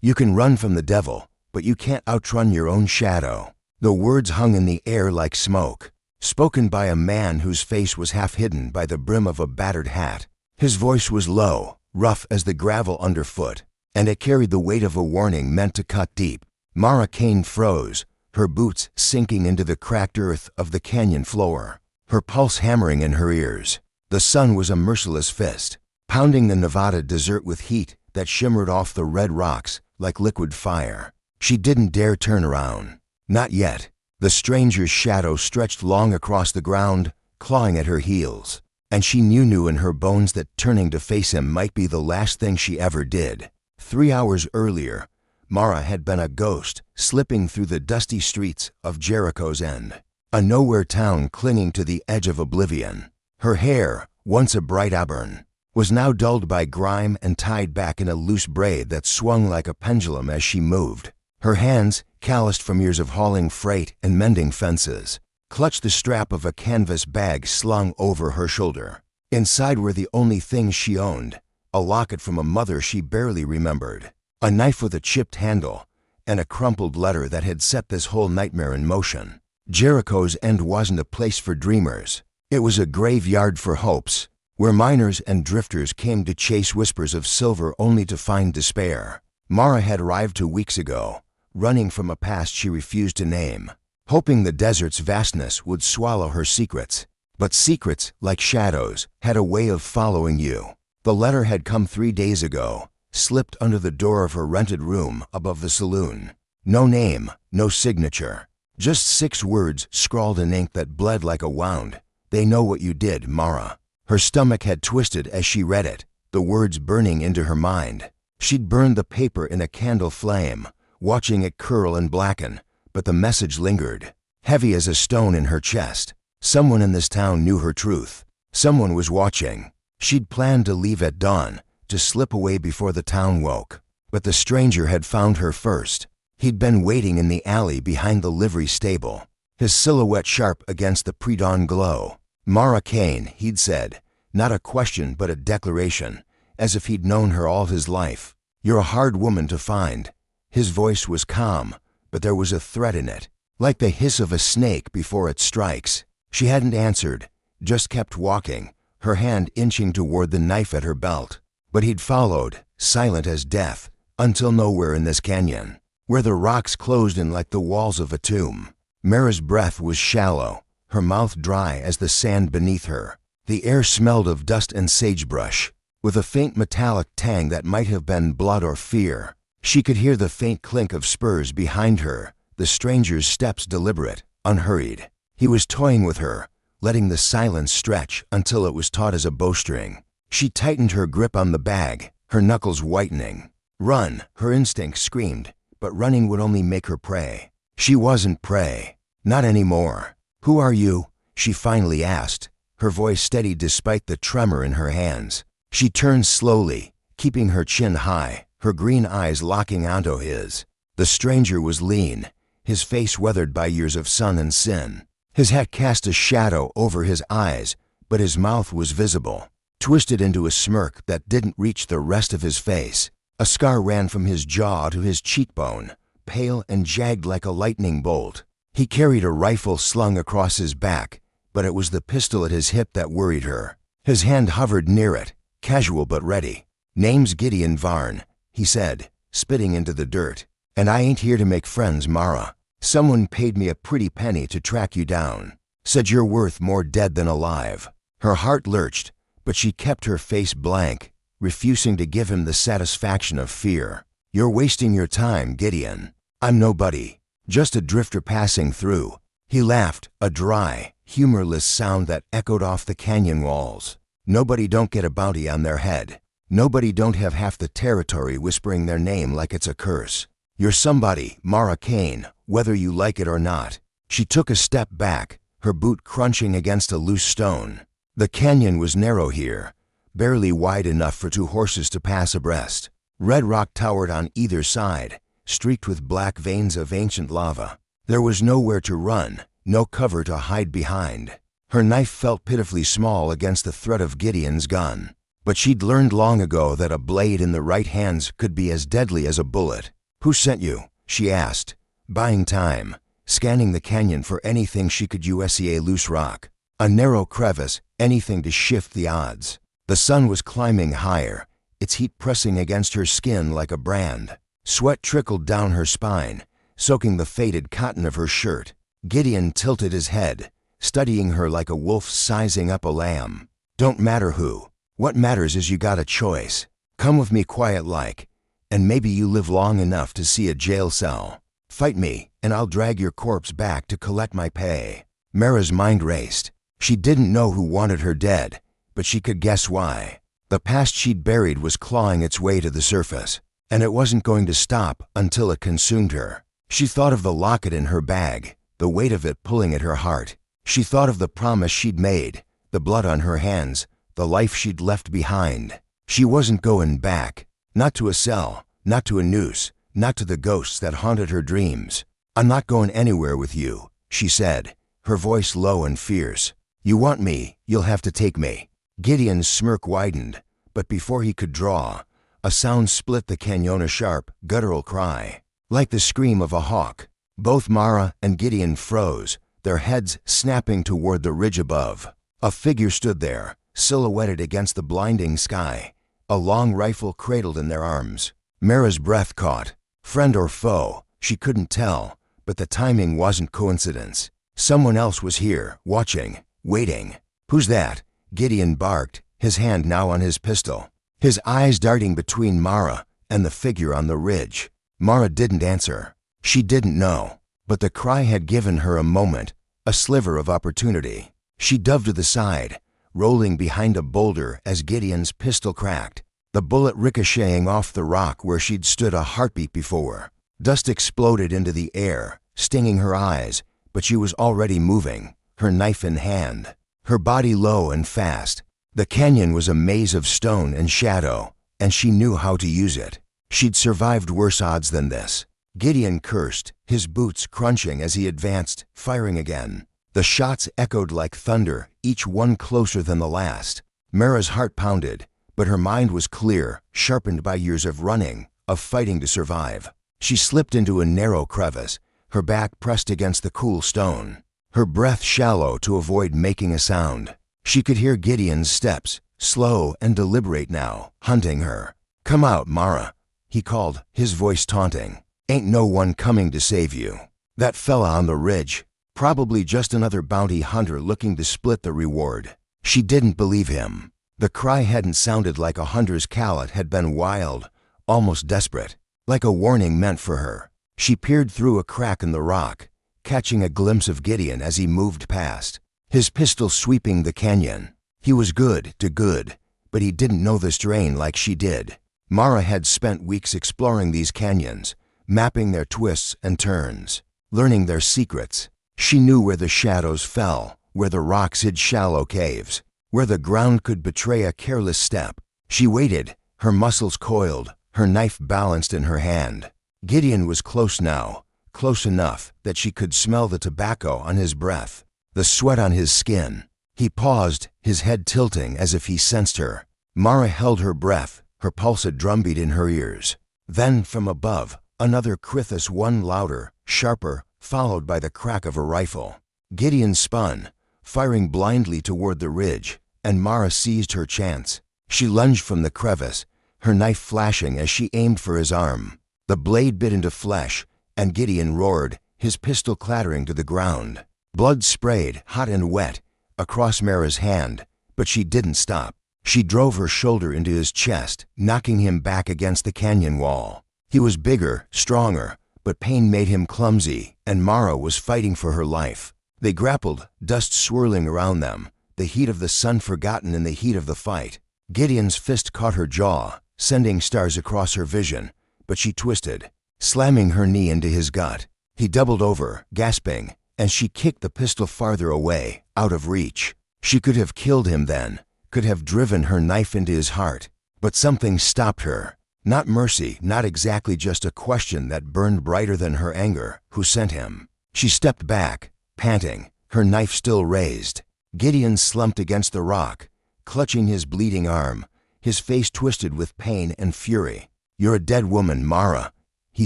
"You can run from the devil, but you can't outrun your own shadow." The words hung in the air like smoke, spoken by a man whose face was half hidden by the brim of a battered hat. His voice was low, rough as the gravel underfoot, and it carried the weight of a warning meant to cut deep. Mara Kane froze, her boots sinking into the cracked earth of the canyon floor, her pulse hammering in her ears. The sun was a merciless fist, pounding the Nevada desert with heat that shimmered off the red rocks like liquid fire. She didn't dare turn around. Not yet. The stranger's shadow stretched long across the ground, clawing at her heels, and she knew in her bones that turning to face him might be the last thing she ever did. 3 hours earlier, Mara had been a ghost slipping through the dusty streets of Jericho's End, a nowhere town clinging to the edge of oblivion. Her hair, once a bright auburn, was now dulled by grime and tied back in a loose braid that swung like a pendulum as she moved. Her hands, calloused from years of hauling freight and mending fences, clutched the strap of a canvas bag slung over her shoulder. Inside were the only things she owned: a locket from a mother she barely remembered, a knife with a chipped handle, and a crumpled letter that had set this whole nightmare in motion. Jericho's End wasn't a place for dreamers. It was a graveyard for hopes, where miners and drifters came to chase whispers of silver only to find despair. Mara had arrived 2 weeks ago, running from a past she refused to name, hoping the desert's vastness would swallow her secrets. But secrets, like shadows, had a way of following you. The letter had come 3 days ago, slipped under the door of her rented room above the saloon. No name, no signature, just 6 words scrawled in ink that bled like a wound. "They know what you did, Mara." Her stomach had twisted as she read it, the words burning into her mind. She'd burned the paper in a candle flame, watching it curl and blacken, but the message lingered, heavy as a stone in her chest. Someone in this town knew her truth. Someone was watching. She'd planned to leave at dawn, to slip away before the town woke. But the stranger had found her first. He'd been waiting in the alley behind the livery stable, his silhouette sharp against the pre-dawn glow. "Mara Kane," he'd said, not a question but a declaration, as if he'd known her all his life. "You're a hard woman to find." His voice was calm, but there was a threat in it, like the hiss of a snake before it strikes. She hadn't answered, just kept walking, her hand inching toward the knife at her belt. But he'd followed, silent as death, until nowhere in this canyon, where the rocks closed in like the walls of a tomb. Mara's breath was shallow, her mouth dry as the sand beneath her. The air smelled of dust and sagebrush, with a faint metallic tang that might have been blood or fear. She could hear the faint clink of spurs behind her, the stranger's steps deliberate, unhurried. He was toying with her, letting the silence stretch until it was taut as a bowstring. She tightened her grip on the bag, her knuckles whitening. Run, her instinct screamed, but running would only make her prey. She wasn't prey. Not anymore. "Who are you?" she finally asked, her voice steady despite the tremor in her hands. She turned slowly, keeping her chin high, her green eyes locking onto his. The stranger was lean, his face weathered by years of sun and sin. His hat cast a shadow over his eyes, but his mouth was visible, twisted into a smirk that didn't reach the rest of his face. A scar ran from his jaw to his cheekbone, pale and jagged like a lightning bolt. He carried a rifle slung across his back, but it was the pistol at his hip that worried her. His hand hovered near it, casual but ready. "Name's Gideon Varn," he said, spitting into the dirt. "And I ain't here to make friends, Mara. Someone paid me a pretty penny to track you down. Said you're worth more dead than alive." Her heart lurched, but she kept her face blank, refusing to give him the satisfaction of fear. "You're wasting your time, Gideon. I'm nobody, just a drifter passing through." He laughed, a dry, humorless sound that echoed off the canyon walls. "Nobody don't get a bounty on their head. Nobody don't have half the territory whispering their name like it's a curse. You're somebody, Mara Kane, whether you like it or not." She took a step back, her boot crunching against a loose stone. The canyon was narrow here, barely wide enough for 2 horses to pass abreast. Red rock towered on either side, streaked with black veins of ancient lava. There was nowhere to run, no cover to hide behind. Her knife felt pitifully small against the threat of Gideon's gun. But she'd learned long ago that a blade in the right hands could be as deadly as a bullet. "Who sent you?" she asked, buying time, scanning the canyon for anything she could see: a loose rock, a narrow crevice, anything to shift the odds. The sun was climbing higher, its heat pressing against her skin like a brand. Sweat trickled down her spine, soaking the faded cotton of her shirt. Gideon tilted his head, studying her like a wolf sizing up a lamb. "Don't matter who. What matters is you got a choice. Come with me quiet-like, and maybe you live long enough to see a jail cell. Fight me, and I'll drag your corpse back to collect my pay." Mara's mind raced. She didn't know who wanted her dead, but she could guess why. The past she'd buried was clawing its way to the surface, and it wasn't going to stop until it consumed her. She thought of the locket in her bag, the weight of it pulling at her heart. She thought of the promise she'd made, the blood on her hands, the life she'd left behind. She wasn't going back, not to a cell, not to a noose, not to the ghosts that haunted her dreams. "I'm not going anywhere with you," she said, her voice low and fierce. "You want me, you'll have to take me." Gideon's smirk widened, but before he could draw, a sound split the canyon, a sharp, guttural cry, like the scream of a hawk. Both Mara and Gideon froze, their heads snapping toward the ridge above. A figure stood there, silhouetted against the blinding sky, a long rifle cradled in their arms. Mara's breath caught. Friend or foe, she couldn't tell, but the timing wasn't coincidence. Someone else was here, watching, waiting. "Who's that?" Gideon barked, his hand now on his pistol, his eyes darting between Mara and the figure on the ridge. Mara didn't answer. She didn't know, but the cry had given her a moment, a sliver of opportunity. She dove to the side, rolling behind a boulder as Gideon's pistol cracked, the bullet ricocheting off the rock where she'd stood a heartbeat before. Dust exploded into the air, stinging her eyes, but she was already moving, her knife in hand, her body low and fast. The canyon was a maze of stone and shadow, and she knew how to use it. She'd survived worse odds than this. Gideon cursed, his boots crunching as he advanced, firing again. The shots echoed like thunder, each one closer than the last. Mara's heart pounded, but her mind was clear, sharpened by years of running, of fighting to survive. She slipped into a narrow crevice, her back pressed against the cool stone, her breath shallow to avoid making a sound. She could hear Gideon's steps, slow and deliberate now, hunting her. "Come out, Mara," he called, his voice taunting. "Ain't no one coming to save you. That fella on the ridge, probably just another bounty hunter looking to split the reward." She didn't believe him. The cry hadn't sounded like a hunter's call. It had been wild, almost desperate, like a warning meant for her. She peered through a crack in the rock, catching a glimpse of Gideon as he moved past, his pistol sweeping the canyon. He was good to good, but he didn't know this terrain like she did. Mara had spent weeks exploring these canyons, mapping their twists and turns, learning their secrets. She knew where the shadows fell, where the rocks hid shallow caves, where the ground could betray a careless step. She waited, her muscles coiled, her knife balanced in her hand. Gideon was close now, close enough that she could smell the tobacco on his breath, the sweat on his skin. He paused, his head tilting as if he sensed her. Mara held her breath, her pulse a drumbeat in her ears. Then, from above, another Krithis, one louder, sharper, followed by the crack of a rifle. Gideon spun, firing blindly toward the ridge, and Mara seized her chance. She lunged from the crevice, her knife flashing as she aimed for his arm. The blade bit into flesh, and Gideon roared, his pistol clattering to the ground. Blood sprayed, hot and wet, across Mara's hand, but she didn't stop. She drove her shoulder into his chest, knocking him back against the canyon wall. He was bigger, stronger, but pain made him clumsy, and Mara was fighting for her life. They grappled, dust swirling around them, the heat of the sun forgotten in the heat of the fight. Gideon's fist caught her jaw, sending stars across her vision, but she twisted, slamming her knee into his gut. He doubled over, gasping, and she kicked the pistol farther away, out of reach. She could have killed him then, could have driven her knife into his heart, but something stopped her. Not mercy, not exactly, just a question that burned brighter than her anger. Who sent him? She stepped back, panting, her knife still raised. Gideon slumped against the rock, clutching his bleeding arm, his face twisted with pain and fury. "You're a dead woman, Mara," he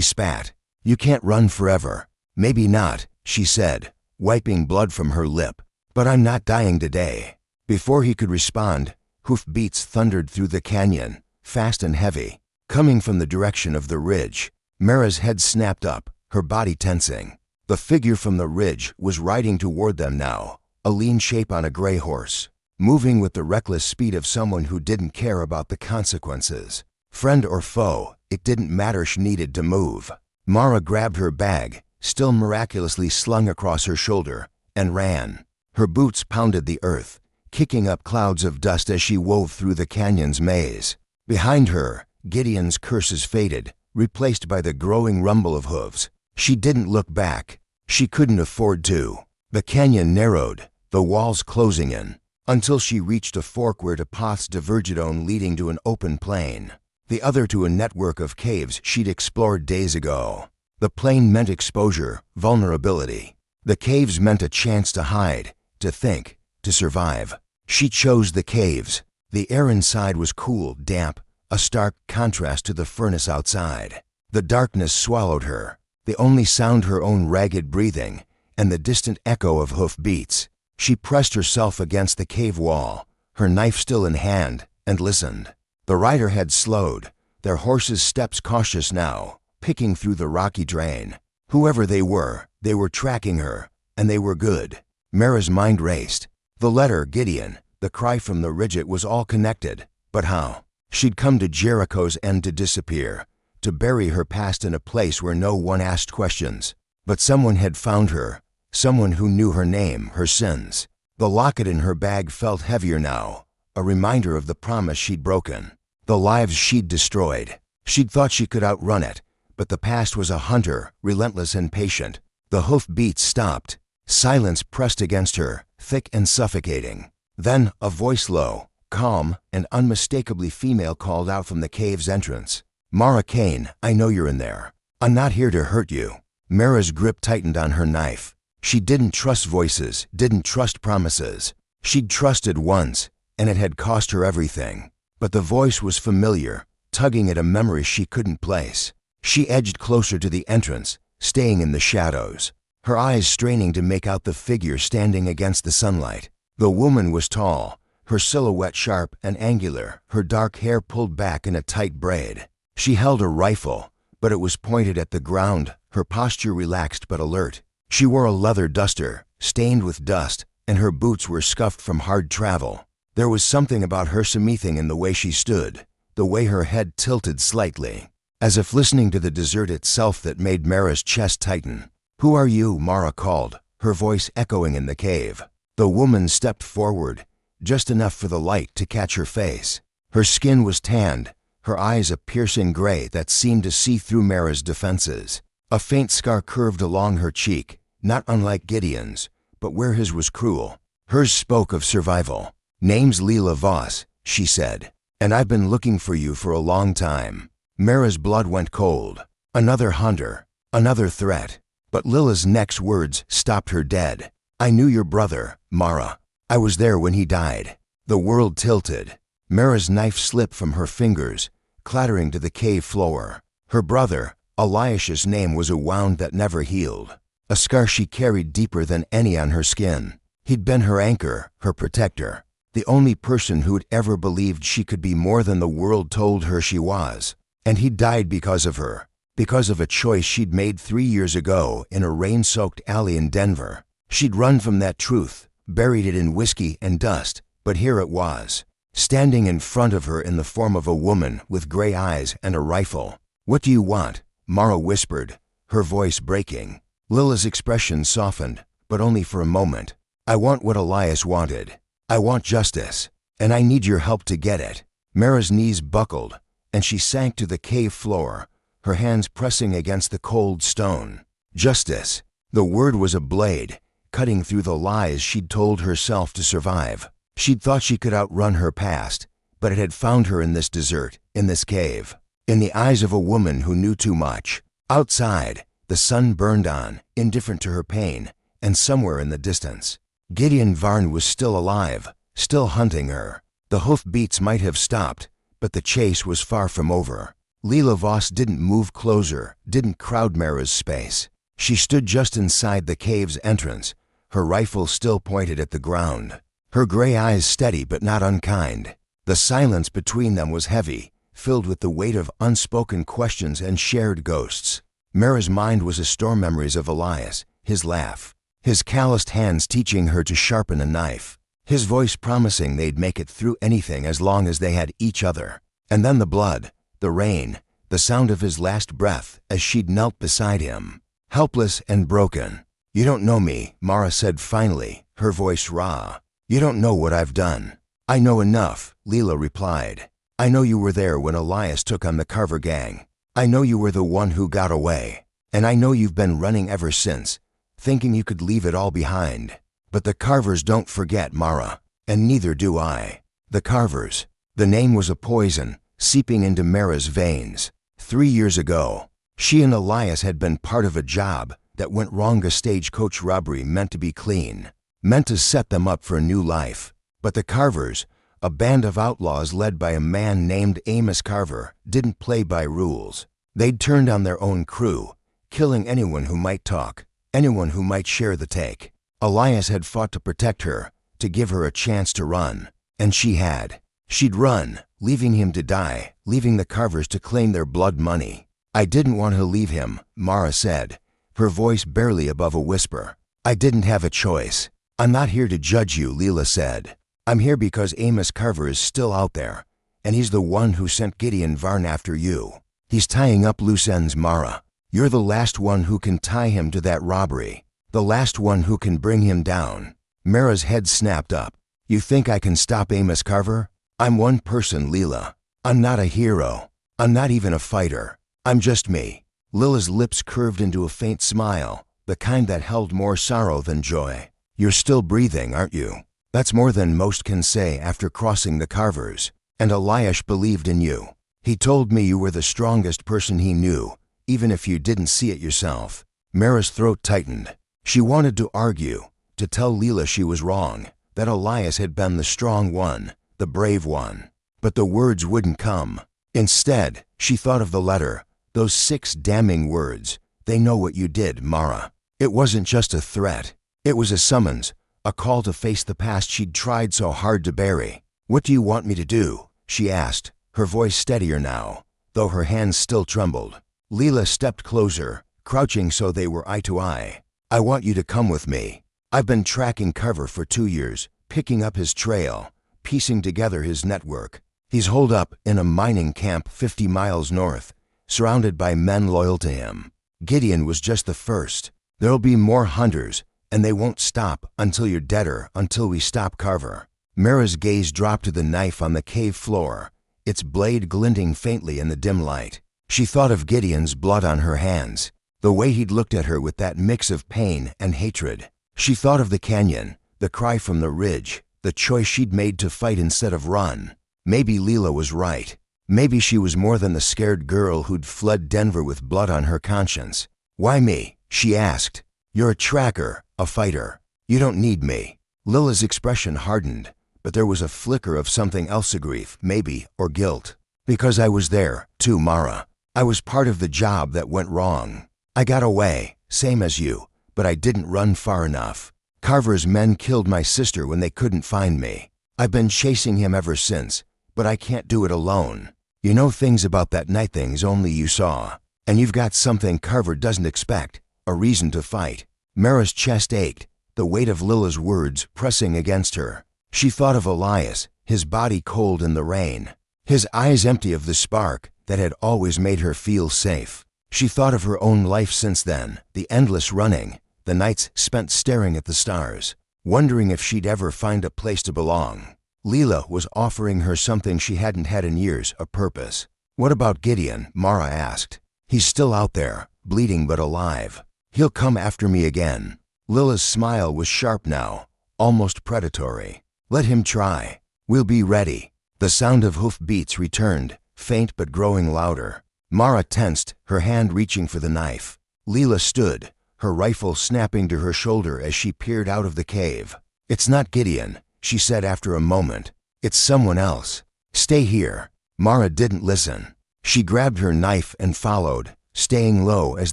spat. "You can't run forever." "Maybe not," she said, wiping blood from her lip. "But I'm not dying today." Before he could respond, hoofbeats thundered through the canyon, fast and heavy, coming from the direction of the ridge. Mara's head snapped up, her body tensing. The figure from the ridge was riding toward them now, a lean shape on a gray horse, moving with the reckless speed of someone who didn't care about the consequences. Friend or foe, it didn't matter, she needed to move. Mara grabbed her bag, still miraculously slung across her shoulder, and ran. Her boots pounded the earth, kicking up clouds of dust as she wove through the canyon's maze. Behind her, Gideon's curses faded, replaced by the growing rumble of hooves. She didn't look back. She couldn't afford to. The canyon narrowed, the walls closing in, until she reached a fork where two paths diverged on, leading to an open plain. The other to a network of caves she'd explored days ago. The plain meant exposure, vulnerability. The caves meant a chance to hide, to think, to survive. She chose the caves. The air inside was cool, damp, a stark contrast to the furnace outside. The darkness swallowed her, the only sound her own ragged breathing and the distant echo of hoofbeats. She pressed herself against the cave wall, her knife still in hand, and listened. The rider had slowed, their horses' steps cautious now, picking through the rocky drain. Whoever they were tracking her, and they were good. Mara's mind raced. The letter, Gideon, the cry from the ridge, it was all connected. But how? She'd come to Jericho's end to disappear, to bury her past in a place where no one asked questions. But someone had found her, someone who knew her name, her sins. The locket in her bag felt heavier now, a reminder of the promise she'd broken, the lives she'd destroyed. She'd thought she could outrun it, but the past was a hunter, relentless and patient. The hoofbeats stopped. Silence pressed against her, thick and suffocating. Then a voice, low, calm, and unmistakably female, called out from the cave's entrance. "Mara Kane, I know you're in there. I'm not here to hurt you." Mara's grip tightened on her knife. She didn't trust voices, didn't trust promises. She'd trusted once, and it had cost her everything. But the voice was familiar, tugging at a memory she couldn't place. She edged closer to the entrance, staying in the shadows, her eyes straining to make out the figure standing against the sunlight. The woman was tall, her silhouette sharp and angular, her dark hair pulled back in a tight braid. She held a rifle, but it was pointed at the ground, her posture relaxed but alert. She wore a leather duster, stained with dust, and her boots were scuffed from hard travel. There was something about her something in the way she stood, the way her head tilted slightly, as if listening to the desert itself, that made Mara's chest tighten. "Who are you?" Mara called, her voice echoing in the cave. The woman stepped forward, just enough for the light to catch her face. Her skin was tanned, her eyes a piercing gray that seemed to see through Mara's defenses. A faint scar curved along her cheek, not unlike Gideon's, but where his was cruel. Hers spoke of survival. "Name's Leela Voss," she said, "and I've been looking for you for a long time." Mara's blood went cold. Another hunter, another threat. But Lila's next words stopped her dead. "I knew your brother, Mara. I was there when he died." The world tilted. Mara's knife slipped from her fingers, clattering to the cave floor. Her brother, Eliash's name was a wound that never healed, a scar she carried deeper than any on her skin. He'd been her anchor, her protector, the only person who'd ever believed she could be more than the world told her she was. And he died because of her, because of a choice she'd made 3 years ago in a rain-soaked alley in Denver. She'd run from that truth, buried it in whiskey and dust, but here it was, standing in front of her in the form of a woman with gray eyes and a rifle. "What do you want?" Mara whispered, her voice breaking. Lila's expression softened, but only for a moment. "I want what Elias wanted. I want justice, and I need your help to get it." Mara's knees buckled, and she sank to the cave floor, her hands pressing against the cold stone. Justice. The word was a blade, cutting through the lies she'd told herself to survive. She'd thought she could outrun her past, but it had found her in this desert, in this cave, in the eyes of a woman who knew too much. Outside, the sun burned on, indifferent to her pain, and somewhere in the distance, Gideon Varn was still alive, still hunting her. The hoofbeats might have stopped, But the chase was far from over. Leela Voss didn't move closer, didn't crowd Mara's space. She stood just inside the cave's entrance, her rifle still pointed at the ground, her gray eyes steady but not unkind. The silence between them was heavy, filled with the weight of unspoken questions and shared ghosts. Mara's mind was a storm memories of Elias, his laugh, his calloused hands teaching her to sharpen a knife, his voice promising they'd make it through anything as long as they had each other. And then the blood, the rain, the sound of his last breath as she'd knelt beside him, helpless and broken. "You don't know me," Mara said finally, her voice raw. "You don't know what I've done." "I know enough," Leela replied. "I know you were there when Elias took on the Carver gang. I know you were the one who got away. And I know you've been running ever since, thinking you could leave it all behind. But the Carvers don't forget, Mara, and neither do I. The Carvers." The name was a poison, seeping into Mara's veins. 3 years ago, she and Elias had been part of a job that went wrong, a stagecoach robbery meant to be clean, meant to set them up for a new life. But the Carvers, a band of outlaws led by a man named Amos Carver, didn't play by rules. They'd turned on their own crew, killing anyone who might talk, anyone who might share the take. Elias had fought to protect her, to give her a chance to run, and she had. She'd run, leaving him to die, leaving the Carvers to claim their blood money. "I didn't want to leave him," Mara said, her voice barely above a whisper. "I didn't have a choice." "I'm not here to judge you," Leela said. "I'm here because Amos Carver is still out there, and he's the one who sent Gideon Varn after you. He's tying up loose ends, Mara. You're the last one who can tie him to that robbery, the last one who can bring him down." Mara's head snapped up. "You think I can stop Amos Carver? I'm one person, Leela. I'm not a hero. I'm not even a fighter. I'm just me." Lila's lips curved into a faint smile, the kind that held more sorrow than joy. "You're still breathing, aren't you? That's more than most can say after crossing the Carvers. And Elias believed in you. He told me you were the strongest person he knew, even if you didn't see it yourself." Mara's throat tightened. She wanted to argue, to tell Leela she was wrong, that Elias had been the strong one, the brave one. But the words wouldn't come. Instead, she thought of the letter, those 6 damning words. "They know what you did, Mara." It wasn't just a threat. It was a summons, a call to face the past she'd tried so hard to bury. "What do you want me to do?" she asked, her voice steadier now, though her hands still trembled. Leela stepped closer, crouching so they were eye to eye. "I want you to come with me. I've been tracking Carver for 2 years, picking up his trail, piecing together his network. He's holed up in a mining camp 50 miles north, surrounded by men loyal to him. Gideon was just the first. There'll be more hunters, and they won't stop until you're deader, until we stop Carver." Mara's gaze dropped to the knife on the cave floor, its blade glinting faintly in the dim light. She thought of Gideon's blood on her hands, the way he'd looked at her with that mix of pain and hatred. She thought of the canyon, the cry from the ridge, the choice she'd made to fight instead of run. Maybe Leela was right. Maybe she was more than the scared girl who'd fled Denver with blood on her conscience. "Why me?" she asked. "You're a tracker, a fighter. You don't need me." Lila's expression hardened, but there was a flicker of something else, a grief, maybe, or guilt. "Because I was there, too, Mara. I was part of the job that went wrong. I got away, same as you, but I didn't run far enough. Carver's men killed my sister when they couldn't find me. I've been chasing him ever since, but I can't do it alone. You know things about that night, things only you saw. And you've got something Carver doesn't expect, a reason to fight." Mara's chest ached, the weight of Lila's words pressing against her. She thought of Elias, his body cold in the rain, his eyes empty of the spark that had always made her feel safe. She thought of her own life since then, the endless running, the nights spent staring at the stars, wondering if she'd ever find a place to belong. Leela was offering her something she hadn't had in years, a purpose. "What about Gideon?" Mara asked. "He's still out there, bleeding but alive. He'll come after me again." Lila's smile was sharp now, almost predatory. "Let him try. We'll be ready." The sound of hoof beats returned, faint but growing louder. Mara tensed, her hand reaching for the knife. Leela stood, her rifle snapping to her shoulder as she peered out of the cave. "It's not Gideon," she said after a moment. "It's someone else. Stay here." Mara didn't listen. She grabbed her knife and followed, staying low as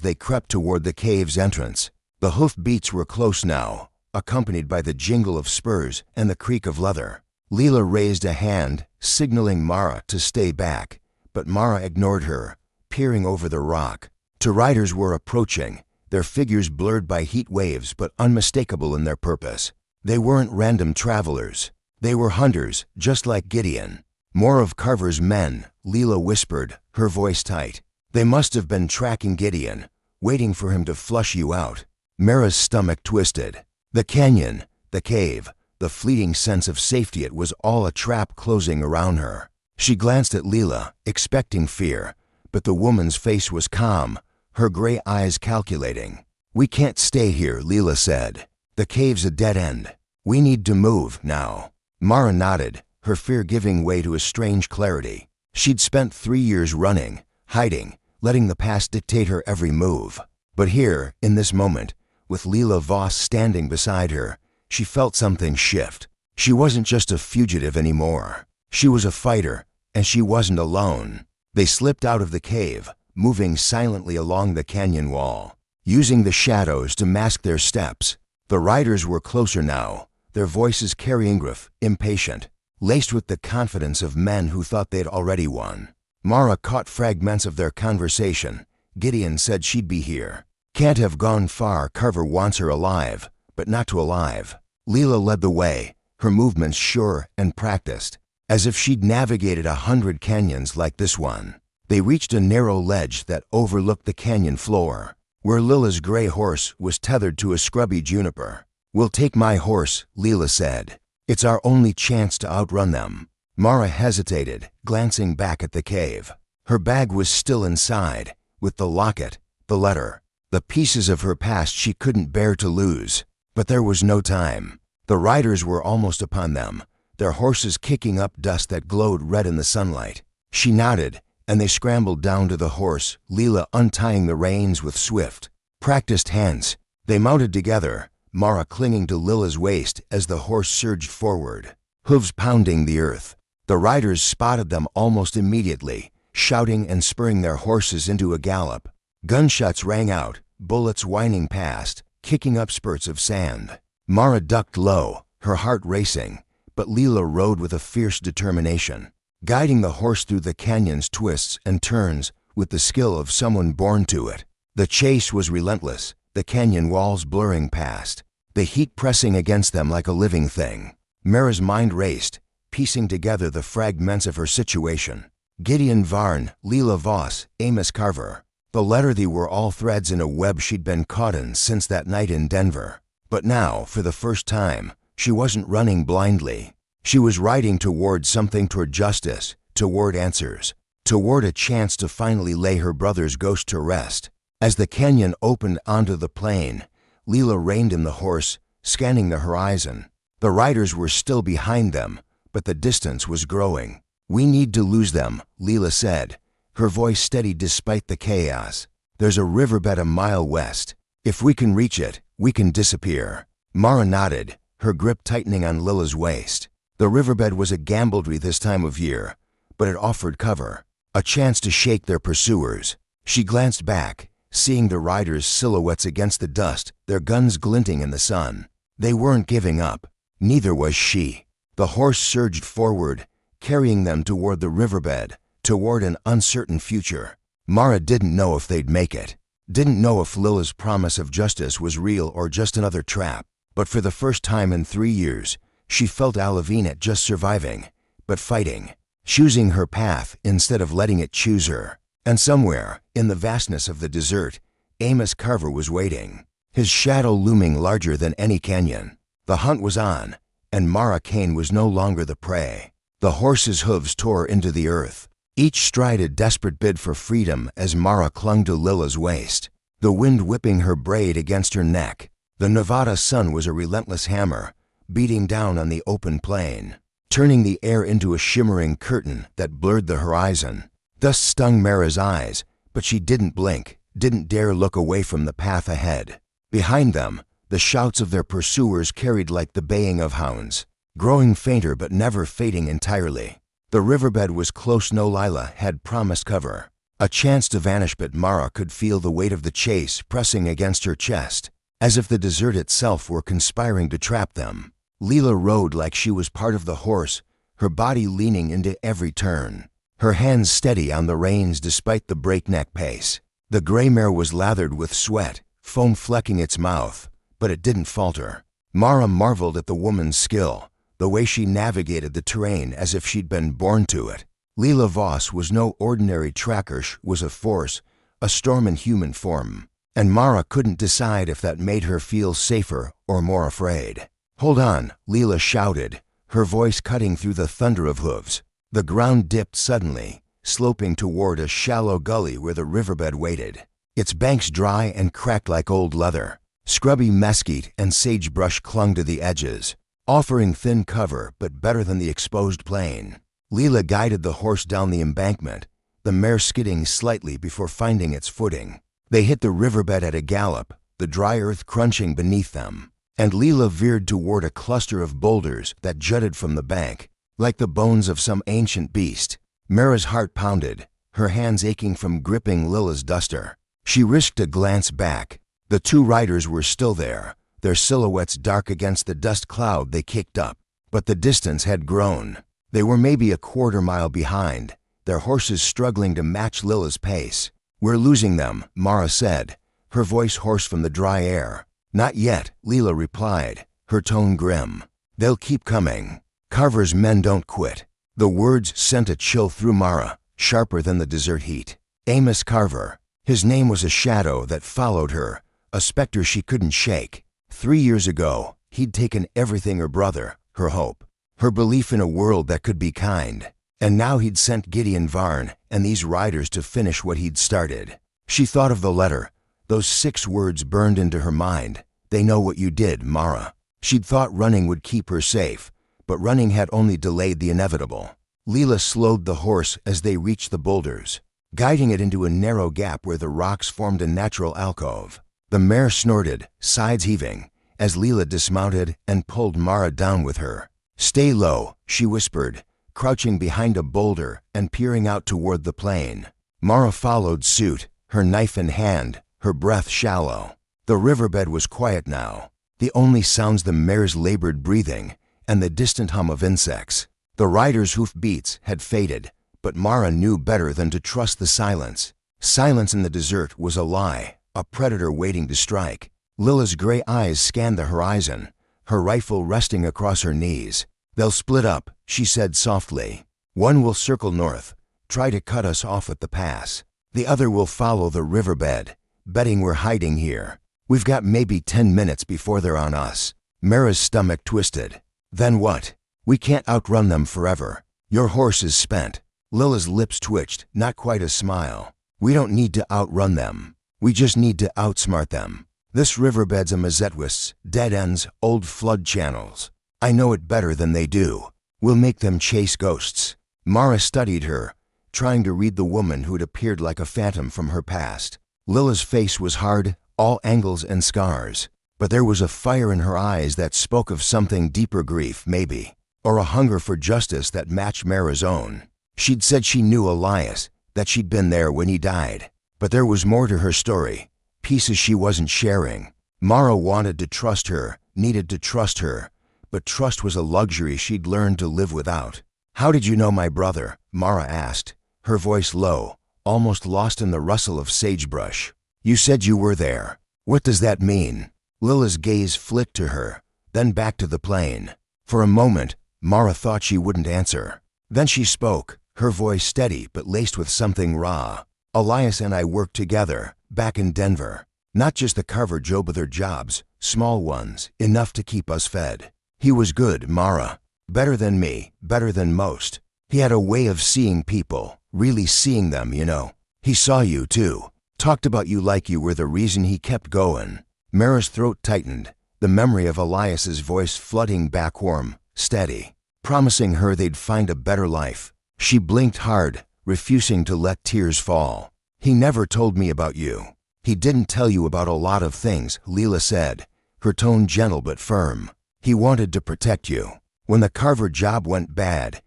they crept toward the cave's entrance. The hoofbeats were close now, accompanied by the jingle of spurs and the creak of leather. Leela raised a hand, signaling Mara to stay back, but Mara ignored her, peering over the rock. Two riders were approaching, their figures blurred by heat waves but unmistakable in their purpose. They weren't random travelers. They were hunters, just like Gideon. More of Carver's men, Leela whispered, her voice tight. They must have been tracking Gideon, waiting for him to flush you out. Mara's stomach twisted. The canyon, the cave, the fleeting sense of safety, it was all a trap closing around her. She glanced at Leela, expecting fear, but the woman's face was calm, her gray eyes calculating. We can't stay here, Leela said. The cave's a dead end. We need to move now. Mara nodded, her fear giving way to a strange clarity. She'd spent 3 years running, hiding, letting the past dictate her every move. But here, in this moment, with Leela Voss standing beside her, she felt something shift. She wasn't just a fugitive anymore. She was a fighter, and she wasn't alone. They slipped out of the cave, moving silently along the canyon wall, using the shadows to mask their steps. The riders were closer now, their voices carrying gruff, impatient, laced with the confidence of men who thought they'd already won. Mara caught fragments of their conversation. Gideon said she'd be here. Can't have gone far. Carver wants her alive, but not too alive. Leela led the way, her movements sure and practiced, as if she'd navigated 100 canyons like this one. They reached a narrow ledge that overlooked the canyon floor, where Lila's gray horse was tethered to a scrubby juniper. We'll take my horse, Leela said. It's our only chance to outrun them. Mara hesitated, glancing back at the cave. Her bag was still inside, with the locket, the letter, the pieces of her past she couldn't bear to lose. But there was no time. The riders were almost upon them, their horses kicking up dust that glowed red in the sunlight. She nodded, and they scrambled down to the horse, Leela untying the reins with swift, practiced hands. They mounted together, Mara clinging to Lila's waist as the horse surged forward, hooves pounding the earth. The riders spotted them almost immediately, shouting and spurring their horses into a gallop. Gunshots rang out, bullets whining past, kicking up spurts of sand. Mara ducked low, her heart racing, but Leela rode with a fierce determination, guiding the horse through the canyon's twists and turns with the skill of someone born to it. The chase was relentless, the canyon walls blurring past, the heat pressing against them like a living thing. Mara's mind raced, piecing together the fragments of her situation. Gideon Varn, Leela Voss, Amos Carver. The letter, they were all threads in a web she'd been caught in since that night in Denver. But now, for the first time, she wasn't running blindly. She was riding toward something, toward justice, toward answers, toward a chance to finally lay her brother's ghost to rest. As the canyon opened onto the plain, Leela reined in the horse, scanning the horizon. The riders were still behind them, but the distance was growing. We need to lose them, Leela said, her voice steady despite the chaos. There's a riverbed a mile west. If we can reach it, we can disappear. Mara nodded, her grip tightening on Lila's waist. The riverbed was a gamblery this time of year, but it offered cover, a chance to shake their pursuers. She glanced back, seeing the riders' silhouettes against the dust, their guns glinting in the sun. They weren't giving up. Neither was she. The horse surged forward, carrying them toward the riverbed, toward an uncertain future. Mara didn't know if they'd make it, didn't know if Lila's promise of justice was real or just another trap. But for the first time in 3 years, she felt not just surviving, but fighting, choosing her path instead of letting it choose her. And somewhere, in the vastness of the desert, Amos Carver was waiting, his shadow looming larger than any canyon. The hunt was on, and Mara Kane was no longer the prey. The horse's hooves tore into the earth, each stride a desperate bid for freedom as Mara clung to Lila's waist, the wind whipping her braid against her neck. The Nevada sun was a relentless hammer, beating down on the open plain, turning the air into a shimmering curtain that blurred the horizon. Dust stung Mara's eyes, but she didn't blink, didn't dare look away from the path ahead. Behind them, the shouts of their pursuers carried like the baying of hounds, growing fainter but never fading entirely. The riverbed was close. No, Lila had promised cover. A chance to vanish, but Mara could feel the weight of the chase pressing against her chest, as if the desert itself were conspiring to trap them. Lila rode like she was part of the horse, her body leaning into every turn, her hands steady on the reins despite the breakneck pace. The gray mare was lathered with sweat, foam flecking its mouth, but it didn't falter. Mara marveled at the woman's skill, the way she navigated the terrain as if she'd been born to it. Lila Voss was no ordinary tracker. She was a force, a storm in human form, and Mara couldn't decide if that made her feel safer or more afraid. "Hold on," Lila shouted, her voice cutting through the thunder of hooves. The ground dipped suddenly, sloping toward a shallow gully where the riverbed waited, its banks dry and cracked like old leather. Scrubby mesquite and sagebrush clung to the edges, offering thin cover but better than the exposed plain. Lila guided the horse down the embankment, the mare skidding slightly before finding its footing. They hit the riverbed at a gallop, the dry earth crunching beneath them, and Lila veered toward a cluster of boulders that jutted from the bank, like the bones of some ancient beast. Mara's heart pounded, her hands aching from gripping Lila's duster. She risked a glance back. The two riders were still there, their silhouettes dark against the dust cloud they kicked up. But the distance had grown. They were maybe a quarter mile behind, their horses struggling to match Lila's pace. "We're losing them," Mara said, her voice hoarse from the dry air. "Not yet," Lila replied, her tone grim. "They'll keep coming. Carver's men don't quit." The words sent a chill through Mara, sharper than the desert heat. Amos Carver. His name was a shadow that followed her, a specter she couldn't shake. 3 years ago, he'd taken everything: her brother, her hope, her belief in a world that could be kind. And now he'd sent Gideon Varn and these riders to finish what he'd started. She thought of the letter. Those 6 words burned into her mind. "They know what you did, Mara." She'd thought running would keep her safe, but running had only delayed the inevitable. Lila slowed the horse as they reached the boulders, guiding it into a narrow gap where the rocks formed a natural alcove. The mare snorted, sides heaving, as Lila dismounted and pulled Mara down with her. "Stay low," she whispered, crouching behind a boulder and peering out toward the plain. Mara followed suit, her knife in hand, her breath shallow. The riverbed was quiet now, the only sounds the mare's labored breathing and the distant hum of insects. The riders' hoofbeats had faded, but Mara knew better than to trust the silence. Silence in the desert was a lie, a predator waiting to strike. Lila's gray eyes scanned the horizon, her rifle resting across her knees. "They'll split up," she said softly. "One will circle north, try to cut us off at the pass. The other will follow the riverbed, betting we're hiding here. We've got maybe 10 minutes before they're on us." Mara's stomach twisted. "Then what? We can't outrun them forever. Your horse is spent." Lila's lips twitched, not quite a smile. "We don't need to outrun them. We just need to outsmart them. This riverbed's a Mazetwist's, dead ends, old flood channels. I know it better than they do. We'll make them chase ghosts." Mara studied her, trying to read the woman who'd appeared like a phantom from her past. Lila's face was hard, all angles and scars, but there was a fire in her eyes that spoke of something deeper: grief, maybe, or a hunger for justice that matched Mara's own. She'd said she knew Elias, that she'd been there when he died, but there was more to her story, pieces she wasn't sharing. Mara wanted to trust her, needed to trust her, but trust was a luxury she'd learned to live without. "How did you know my brother?" Mara asked, her voice low, almost lost in the rustle of sagebrush. "You said you were there. What does that mean?" Lila's gaze flicked to her, then back to the plain. For a moment, Mara thought she wouldn't answer. Then she spoke, her voice steady but laced with something raw. "Elias and I worked together, back in Denver. Not just the Carver job, other jobs, small ones, enough to keep us fed. He was good, Mara. Better than me, better than most. He had a way of seeing people, really seeing them, you know. He saw you, too. Talked about you like you were the reason he kept going." Mara's throat tightened, the memory of Elias's voice flooding back warm, steady, promising her they'd find a better life. She blinked hard, refusing to let tears fall. "He never told me about you. He didn't tell you about a lot of things," Lila said, her tone gentle but firm. "He wanted to protect you. When the Carver job went bad,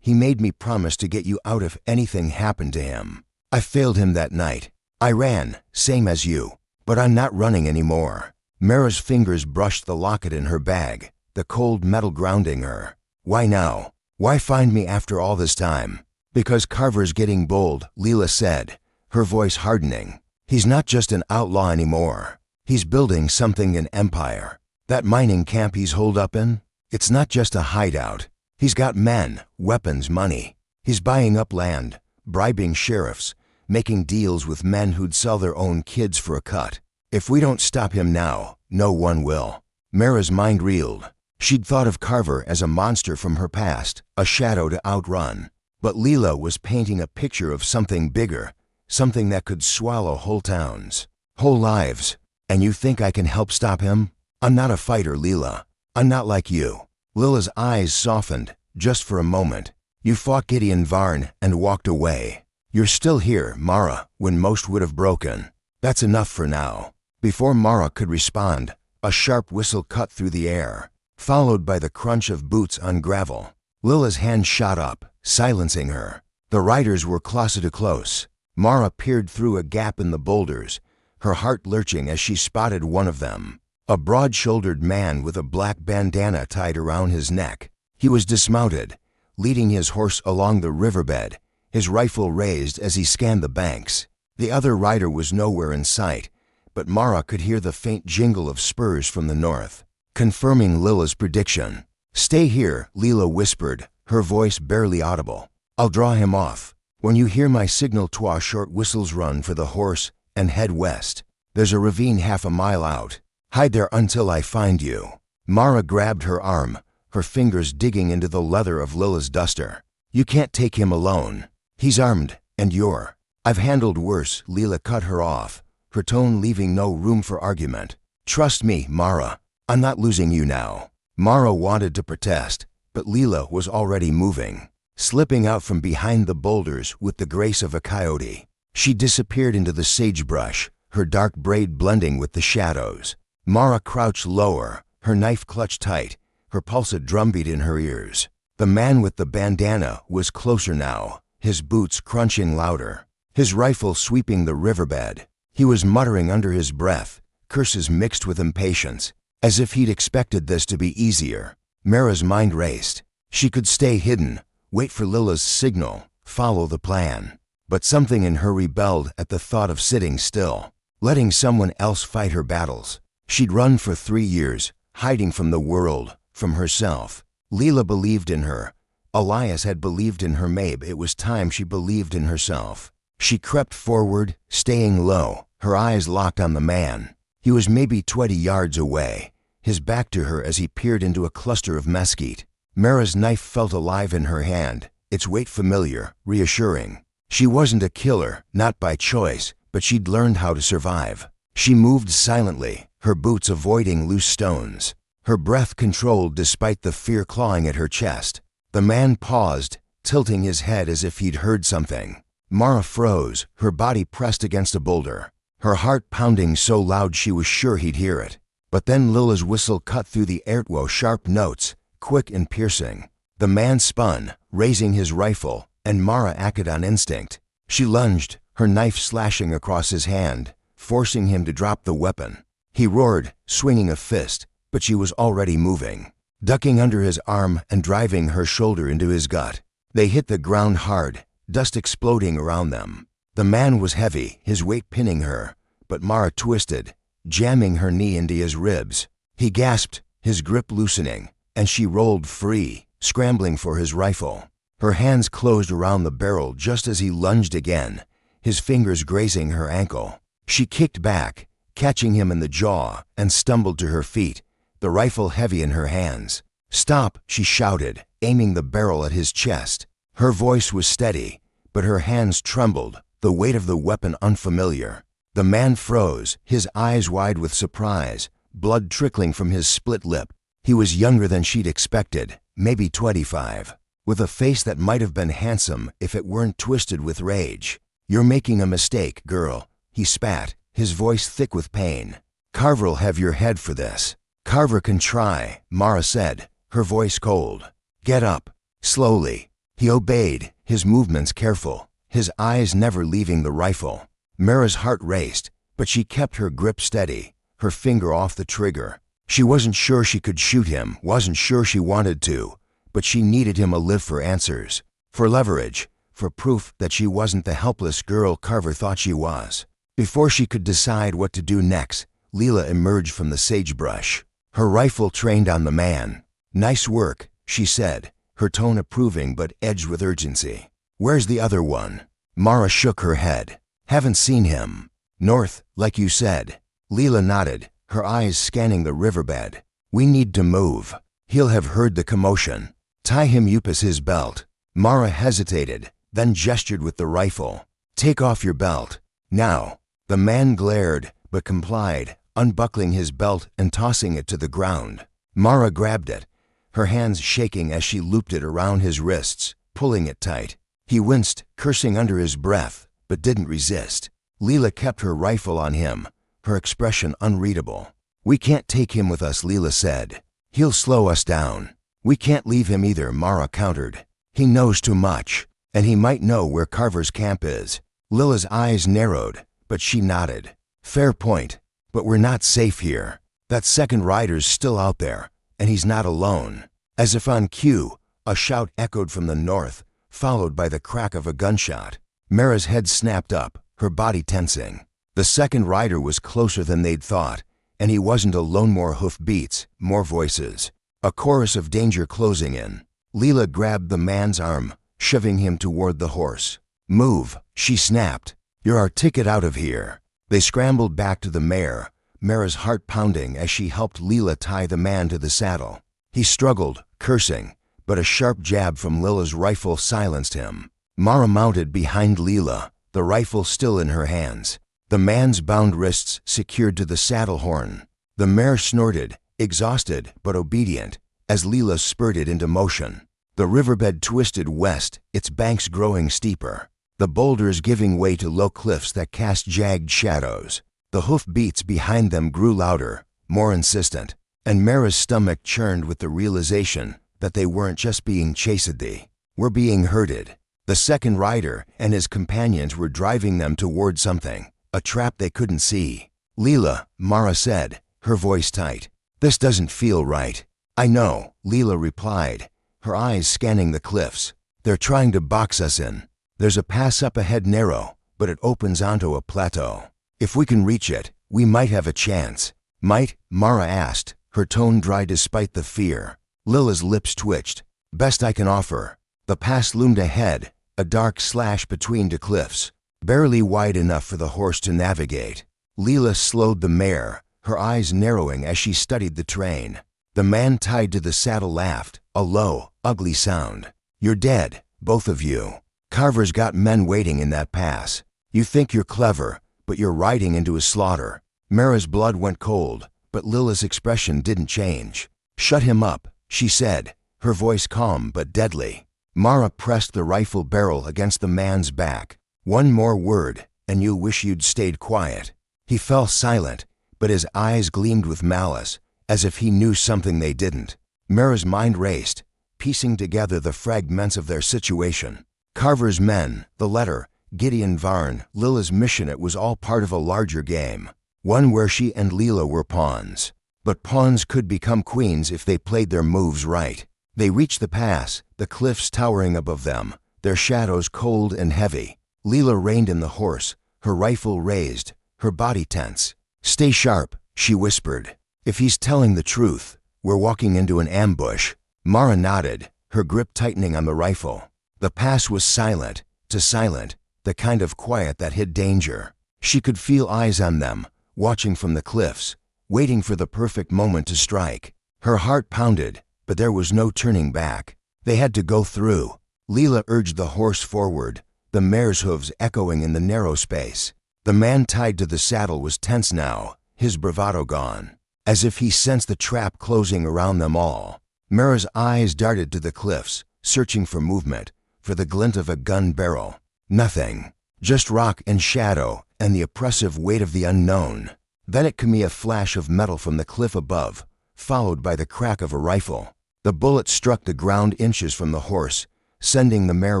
He made me promise to get you out if anything happened to him. I failed him that night. I ran, same as you. But I'm not running anymore." Mara's fingers brushed the locket in her bag, the cold metal grounding her. "Why now? Why find me after all this time?" "Because Carver's getting bold," Leela said, her voice hardening. "He's not just an outlaw anymore. He's building something, an empire. That mining camp he's holed up in, it's not just a hideout. He's got men, weapons, money. He's buying up land, bribing sheriffs, making deals with men who'd sell their own kids for a cut. If we don't stop him now, no one will." Mara's mind reeled. She'd thought of Carver as a monster from her past, a shadow to outrun. But Leela was painting a picture of something bigger, something that could swallow whole towns, whole lives. "And you think I can help stop him? I'm not a fighter, Leela. I'm not like you." Lila's eyes softened, just for a moment. "You fought Gideon Varn and walked away. You're still here, Mara, when most would have broken. That's enough for now." Before Mara could respond, a sharp whistle cut through the air, followed by the crunch of boots on gravel. Lila's hand shot up, silencing her. The riders were closer to close. Mara peered through a gap in the boulders, her heart lurching as she spotted one of them. A broad-shouldered man with a black bandana tied around his neck. He was dismounted, leading his horse along the riverbed, his rifle raised as he scanned the banks. The other rider was nowhere in sight, but Mara could hear the faint jingle of spurs from the north, confirming Lila's prediction. "Stay here," Leela whispered, her voice barely audible. "I'll draw him off. When you hear my signal, 'twa short whistles run for the horse and head west. There's a ravine half a mile out. Hide there until I find you." Mara grabbed her arm, her fingers digging into the leather of Lila's duster. "You can't take him alone. He's armed, and you're—" "I've handled worse," Leela cut her off, her tone leaving no room for argument. "Trust me, Mara. I'm not losing you now." Mara wanted to protest, but Leela was already moving, slipping out from behind the boulders with the grace of a coyote. She disappeared into the sagebrush, her dark braid blending with the shadows. Mara crouched lower, her knife clutched tight, her pulse a drumbeat in her ears. The man with the bandana was closer now, his boots crunching louder, his rifle sweeping the riverbed. He was muttering under his breath, curses mixed with impatience, as if he'd expected this to be easier. Mara's mind raced. She could stay hidden, wait for Lila's signal, follow the plan. But something in her rebelled at the thought of sitting still, letting someone else fight her battles. She'd run for 3 years, hiding from the world, from herself. Leela believed in her. Elias had believed in her. Maybe it was time she believed in herself. She crept forward, staying low, her eyes locked on the man. He was maybe 20 yards away, his back to her as he peered into a cluster of mesquite. Mara's knife felt alive in her hand, its weight familiar, reassuring. She wasn't a killer, not by choice, but she'd learned how to survive. She moved silently, her boots avoiding loose stones, her breath controlled despite the fear clawing at her chest. The man paused, tilting his head as if he'd heard something. Mara froze, her body pressed against a boulder, her heart pounding so loud she was sure he'd hear it. But then Lila's whistle cut through the airtwo, sharp notes, quick and piercing. The man spun, raising his rifle, and Mara acted on instinct. She lunged, her knife slashing across his hand, forcing him to drop the weapon. He roared, swinging a fist, but she was already moving, ducking under his arm and driving her shoulder into his gut. They hit the ground hard, dust exploding around them. The man was heavy, his weight pinning her, but Mara twisted, jamming her knee into his ribs. He gasped, his grip loosening, and she rolled free, scrambling for his rifle. Her hands closed around the barrel just as he lunged again, his fingers grazing her ankle. She kicked back, catching him in the jaw, and stumbled to her feet, the rifle heavy in her hands. "Stop," she shouted, aiming the barrel at his chest. Her voice was steady, but her hands trembled, the weight of the weapon unfamiliar. The man froze, his eyes wide with surprise, blood trickling from his split lip. He was younger than she'd expected, maybe 25, with a face that might have been handsome if it weren't twisted with rage. "You're making a mistake, girl," he spat, his voice thick with pain. "Carver'll have your head for this." "Carver can try," Mara said, her voice cold. "Get up." Slowly. He obeyed, his movements careful, his eyes never leaving the rifle. Mara's heart raced, but she kept her grip steady, her finger off the trigger. She wasn't sure she could shoot him, wasn't sure she wanted to, but she needed him alive for answers, for leverage, for proof that she wasn't the helpless girl Carver thought she was. Before she could decide what to do next, Leela emerged from the sagebrush, her rifle trained on the man. "Nice work," she said, her tone approving but edged with urgency. "Where's the other one?" Mara shook her head. "Haven't seen him. North, like you said." Leela nodded, her eyes scanning the riverbed. "We need to move. He'll have heard the commotion. Tie him up as his belt." Mara hesitated, then gestured with the rifle. "Take off your belt. Now." The man glared, but complied, unbuckling his belt and tossing it to the ground. Mara grabbed it, her hands shaking as she looped it around his wrists, pulling it tight. He winced, cursing under his breath, but didn't resist. Leela kept her rifle on him, her expression unreadable. "We can't take him with us," Leela said. "He'll slow us down." "We can't leave him either," Mara countered. "He knows too much, and he might know where Carver's camp is." Leela's eyes narrowed, but she nodded. "Fair point, but we're not safe here. That second rider's still out there, and he's not alone." As if on cue, a shout echoed from the north, followed by the crack of a gunshot. Mara's head snapped up, her body tensing. The second rider was closer than they'd thought, and he wasn't alone. More hoofbeats, more voices, a chorus of danger closing in. Leela grabbed the man's arm, shoving him toward the horse. "Move," she snapped. "You're our ticket out of here." They scrambled back to the mare, Mara's heart pounding as she helped Leela tie the man to the saddle. He struggled, cursing, but a sharp jab from Leela's rifle silenced him. Mara mounted behind Leela, the rifle still in her hands, the man's bound wrists secured to the saddle horn. The mare snorted, exhausted but obedient, as Leela spurted into motion. The riverbed twisted west, its banks growing steeper, the boulders giving way to low cliffs that cast jagged shadows. The hoofbeats behind them grew louder, more insistent, and Mara's stomach churned with the realization that they weren't just being chased, they were being herded. The second rider and his companions were driving them toward something, a trap they couldn't see. "Leela," Mara said, her voice tight. "This doesn't feel right." "I know," Leela replied, her eyes scanning the cliffs. "They're trying to box us in. There's a pass up ahead, narrow, but it opens onto a plateau. If we can reach it, we might have a chance." "Might?" Mara asked, her tone dry despite the fear. Leela's lips twitched. "Best I can offer." The pass loomed ahead, a dark slash between two cliffs, barely wide enough for the horse to navigate. Leela slowed the mare, her eyes narrowing as she studied the terrain. The man tied to the saddle laughed, a low, ugly sound. "You're dead, both of you. Carver's got men waiting in that pass. You think you're clever, but you're riding into a slaughter." Mara's blood went cold, but Leela's expression didn't change. "Shut him up," she said, her voice calm but deadly. Mara pressed the rifle barrel against the man's back. "One more word, and you'll wish you'd stayed quiet." He fell silent, but his eyes gleamed with malice, as if he knew something they didn't. Mara's mind raced, piecing together the fragments of their situation. Carver's men, the letter, Gideon Varn, Leela's mission, it was all part of a larger game. One where she and Leela were pawns. But pawns could become queens if they played their moves right. They reached the pass, the cliffs towering above them, their shadows cold and heavy. Leela reined in the horse, her rifle raised, her body tense. "Stay sharp," she whispered. "If he's telling the truth, we're walking into an ambush." Mara nodded, her grip tightening on the rifle. The pass was silent, too silent, the kind of quiet that hid danger. She could feel eyes on them, watching from the cliffs, waiting for the perfect moment to strike. Her heart pounded, but there was no turning back. They had to go through. Leela urged the horse forward, the mare's hooves echoing in the narrow space. The man tied to the saddle was tense now, his bravado gone, as if he sensed the trap closing around them all. Mara's eyes darted to the cliffs, searching for movement, for the glint of a gun barrel. Nothing. Just rock and shadow and the oppressive weight of the unknown. Then it came a flash of metal from the cliff above, followed by the crack of a rifle. The bullet struck the ground inches from the horse, sending the mare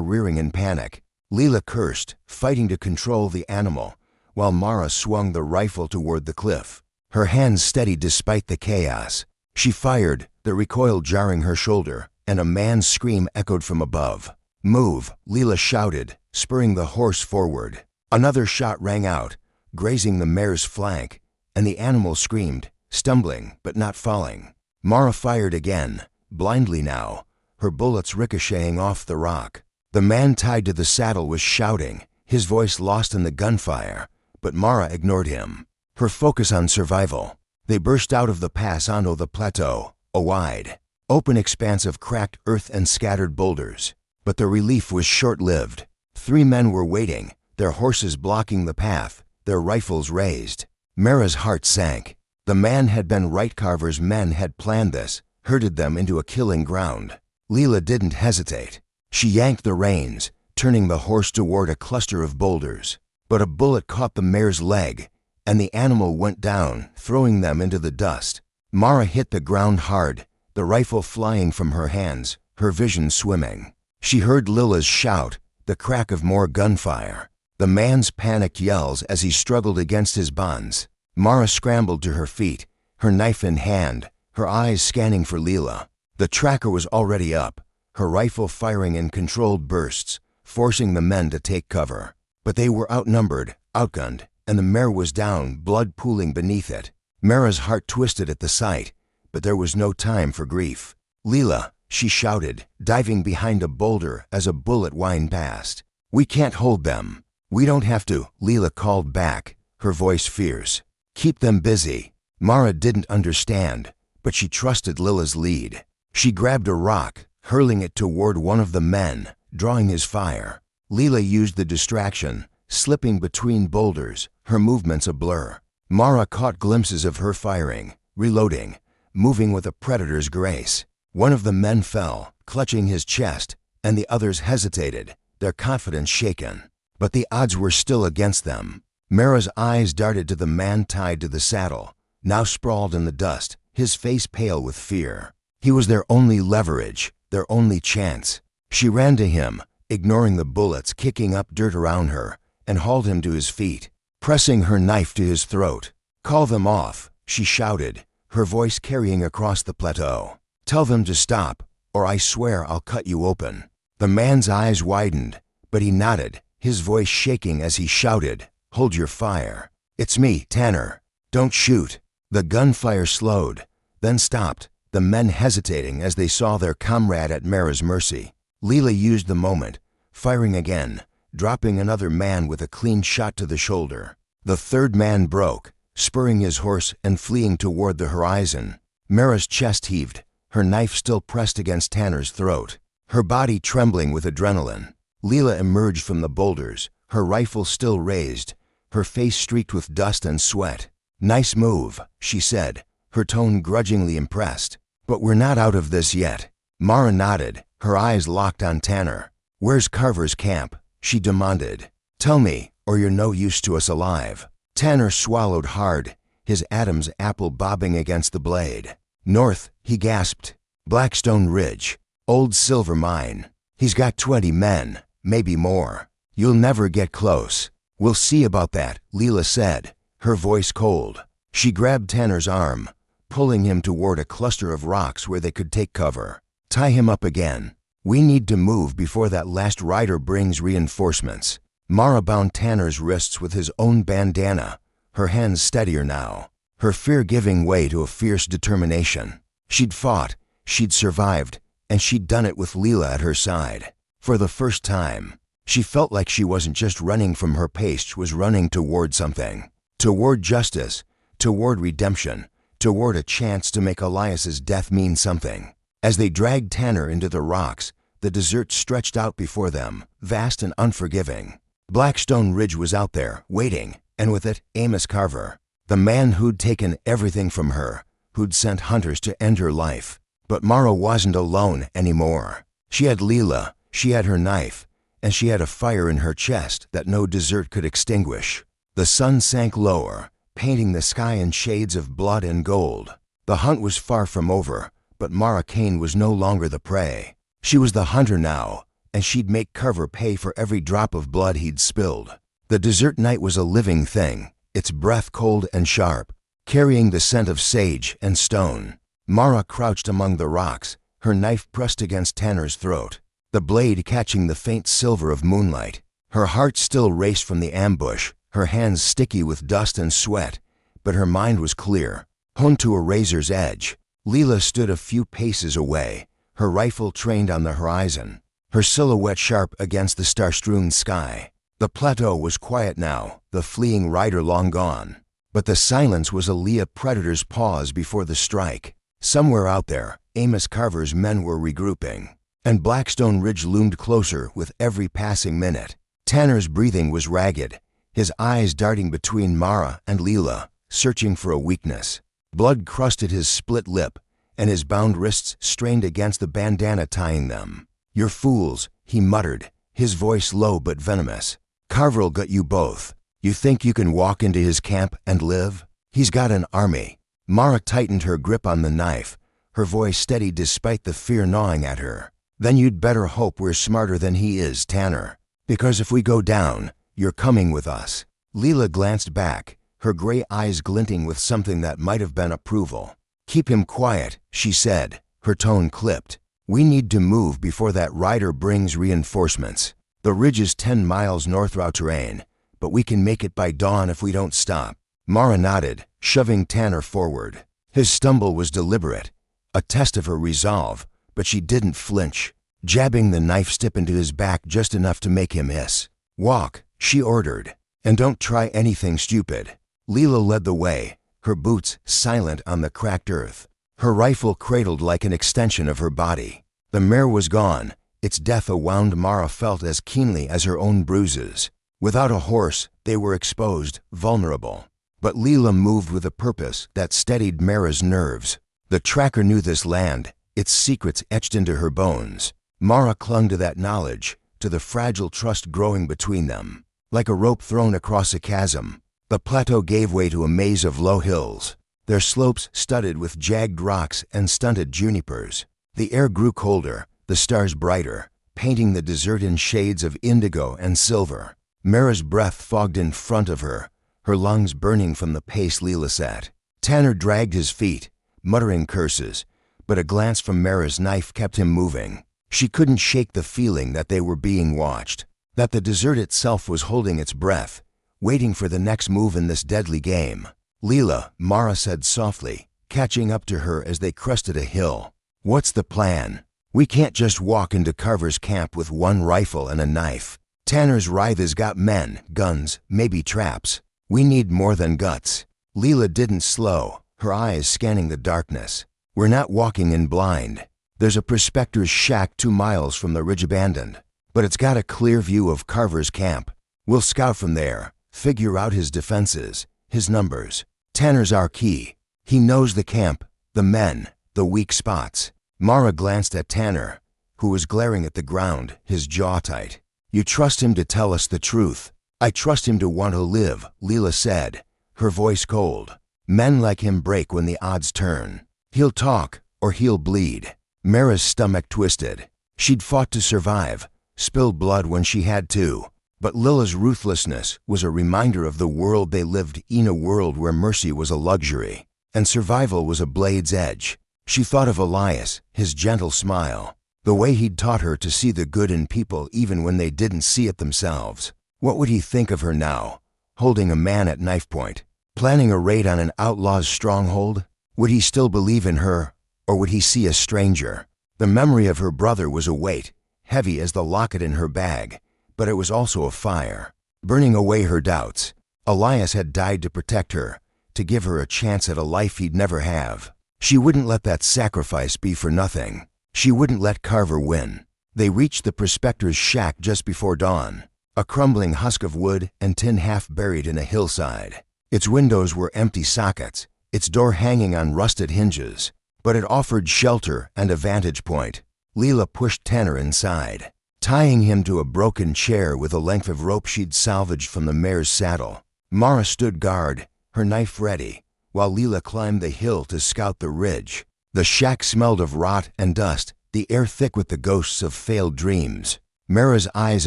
rearing in panic. Leela cursed, fighting to control the animal, while Mara swung the rifle toward the cliff. Her hands steadied despite the chaos. She fired, the recoil jarring her shoulder, and a man's scream echoed from above. "Move," Leela shouted, spurring the horse forward. Another shot rang out, grazing the mare's flank, and the animal screamed, stumbling but not falling. Mara fired again, blindly now, her bullets ricocheting off the rock. The man tied to the saddle was shouting, his voice lost in the gunfire, but Mara ignored him, her focus on survival. They burst out of the pass onto the plateau, a wide, open expanse of cracked earth and scattered boulders. But the relief was short-lived. 3 men were waiting, their horses blocking the path, their rifles raised. Mara's heart sank. The man had been right. Carver's men had planned this, herded them into a killing ground. Leela didn't hesitate. She yanked the reins, turning the horse toward a cluster of boulders. But a bullet caught the mare's leg, and the animal went down, throwing them into the dust. Mara hit the ground hard, the rifle flying from her hands, her vision swimming. She heard Lila's shout, the crack of more gunfire, the man's panicked yells as he struggled against his bonds. Mara scrambled to her feet, her knife in hand, her eyes scanning for Leela. The tracker was already up, her rifle firing in controlled bursts, forcing the men to take cover. But they were outnumbered, outgunned, and the mare was down, blood pooling beneath it. Mara's heart twisted at the sight, but there was no time for grief. "Leela," she shouted, diving behind a boulder as a bullet whined past. "We can't hold them." "We don't have to," Leela called back, her voice fierce. "Keep them busy." Mara didn't understand, but she trusted Lila's lead. She grabbed a rock, hurling it toward one of the men, drawing his fire. Leela used the distraction, slipping between boulders, her movements a blur. Mara caught glimpses of her firing, reloading, moving with a predator's grace. One of the men fell, clutching his chest, and the others hesitated, their confidence shaken. But the odds were still against them. Mara's eyes darted to the man tied to the saddle, now sprawled in the dust, his face pale with fear. He was their only leverage, their only chance. She ran to him, ignoring the bullets kicking up dirt around her, and hauled him to his feet, pressing her knife to his throat. "Call them off," she shouted, her voice carrying across the plateau. "Tell them to stop, or I swear I'll cut you open." The man's eyes widened, but he nodded, his voice shaking as he shouted, "Hold your fire. It's me, Tanner. Don't shoot." The gunfire slowed, then stopped, the men hesitating as they saw their comrade at Mara's mercy. Leela used the moment, firing again, dropping another man with a clean shot to the shoulder. The third man broke, spurring his horse and fleeing toward the horizon. Mara's chest heaved, her knife still pressed against Tanner's throat, her body trembling with adrenaline. Leela emerged from the boulders, her rifle still raised, her face streaked with dust and sweat. "Nice move," she said, her tone grudgingly impressed. "But we're not out of this yet." Mara nodded, her eyes locked on Tanner. "Where's Carver's camp?" she demanded. "Tell me, or you're no use to us alive." Tanner swallowed hard, his Adam's apple bobbing against the blade. "North," he gasped. "Blackstone Ridge, old silver mine. He's got 20 men, maybe more. You'll never get close." "We'll see about that," Leela said, her voice cold. She grabbed Tanner's arm, pulling him toward a cluster of rocks where they could take cover. "Tie him up again. We need to move before that last rider brings reinforcements." Mara bound Tanner's wrists with his own bandana, her hands steadier now, her fear giving way to a fierce determination. She'd fought, she'd survived, and she'd done it with Leela at her side. For the first time, she felt like she wasn't just running from her past, she was running toward something. Toward justice, toward redemption, toward a chance to make Elias's death mean something. As they dragged Tanner into the rocks, the desert stretched out before them, vast and unforgiving. Blackstone Ridge was out there, waiting, and with it, Amos Carver, the man who'd taken everything from her, who'd sent hunters to end her life. But Mara wasn't alone anymore. She had Leela, she had her knife, and she had a fire in her chest that no desert could extinguish. The sun sank lower, painting the sky in shades of blood and gold. The hunt was far from over, but Mara Kane was no longer the prey. She was the hunter now, and she'd make Carver pay for every drop of blood he'd spilled. The desert night was a living thing, its breath cold and sharp, carrying the scent of sage and stone. Mara crouched among the rocks, her knife pressed against Tanner's throat, the blade catching the faint silver of moonlight. Her heart still raced from the ambush, her hands sticky with dust and sweat, but her mind was clear, honed to a razor's edge. Leela stood a few paces away, her rifle trained on the horizon, her silhouette sharp against the star-strewn sky. The plateau was quiet now, the fleeing rider long gone, but the silence was a Leah predator's pause before the strike. Somewhere out there, Amos Carver's men were regrouping, and Blackstone Ridge loomed closer with every passing minute. Tanner's breathing was ragged, his eyes darting between Mara and Leela, searching for a weakness. Blood crusted his split lip, and his bound wrists strained against the bandana tying them. "You're fools," he muttered, his voice low but venomous. "Carver'll gut you both. You think you can walk into his camp and live? He's got an army." Mara tightened her grip on the knife, her voice steady despite the fear gnawing at her. "Then you'd better hope we're smarter than he is, Tanner. Because if we go down, you're coming with us." Leela glanced back, her gray eyes glinting with something that might have been approval. "Keep him quiet," she said, her tone clipped. "We need to move before that rider brings reinforcements. The ridge is 10 miles northbound terrain, but we can make it by dawn if we don't stop." Mara nodded, shoving Tanner forward. His stumble was deliberate, a test of her resolve, but she didn't flinch, jabbing the knife tip into his back just enough to make him hiss. "Walk," she ordered, "and don't try anything stupid." Leela led the way, her boots silent on the cracked earth, her rifle cradled like an extension of her body. The mare was gone, its death a wound Mara felt as keenly as her own bruises. Without a horse, they were exposed, vulnerable. But Leela moved with a purpose that steadied Mara's nerves. The tracker knew this land, its secrets etched into her bones. Mara clung to that knowledge, to the fragile trust growing between them. Like a rope thrown across a chasm, the plateau gave way to a maze of low hills, their slopes studded with jagged rocks and stunted junipers. The air grew colder, the stars brighter, painting the desert in shades of indigo and silver. Mara's breath fogged in front of her, her lungs burning from the pace Leela set. Tanner dragged his feet, muttering curses, but a glance from Mara's knife kept him moving. She couldn't shake the feeling that they were being watched, that the desert itself was holding its breath, waiting for the next move in this deadly game. "Leela," Mara said softly, catching up to her as they crested a hill. "What's the plan? We can't just walk into Carver's camp with one rifle and a knife. Tanner's writhe has got men, guns, maybe traps. We need more than guts." Leela didn't slow, her eyes scanning the darkness. "We're not walking in blind. There's a prospector's shack 2 miles from the ridge abandoned, but it's got a clear view of Carver's camp. We'll scout from there, figure out his defenses, his numbers. Tanner's our key. He knows the camp, the men, the weak spots." Mara glanced at Tanner, who was glaring at the ground, his jaw tight. "You trust him to tell us the truth?" "I trust him to want to live," Leela said, her voice cold. "Men like him break when the odds turn. He'll talk, or he'll bleed." Mara's stomach twisted. She'd fought to survive, spilled blood when she had to, but Lila's ruthlessness was a reminder of the world they lived in, a world where mercy was a luxury, and survival was a blade's edge. She thought of Elias, his gentle smile, the way he'd taught her to see the good in people even when they didn't see it themselves. What would he think of her now, holding a man at knife point, planning a raid on an outlaw's stronghold? Would he still believe in her, or would he see a stranger? The memory of her brother was a weight, heavy as the locket in her bag, but it was also a fire, burning away her doubts. Elias had died to protect her, to give her a chance at a life he'd never have. She wouldn't let that sacrifice be for nothing. She wouldn't let Carver win. They reached the prospector's shack just before dawn, a crumbling husk of wood and tin half buried in a hillside. Its windows were empty sockets, its door hanging on rusted hinges, but it offered shelter and a vantage point. Leela pushed Tanner inside, tying him to a broken chair with a length of rope she'd salvaged from the mare's saddle. Mara stood guard, her knife ready, while Leela climbed the hill to scout the ridge. The shack smelled of rot and dust, the air thick with the ghosts of failed dreams. Mara's eyes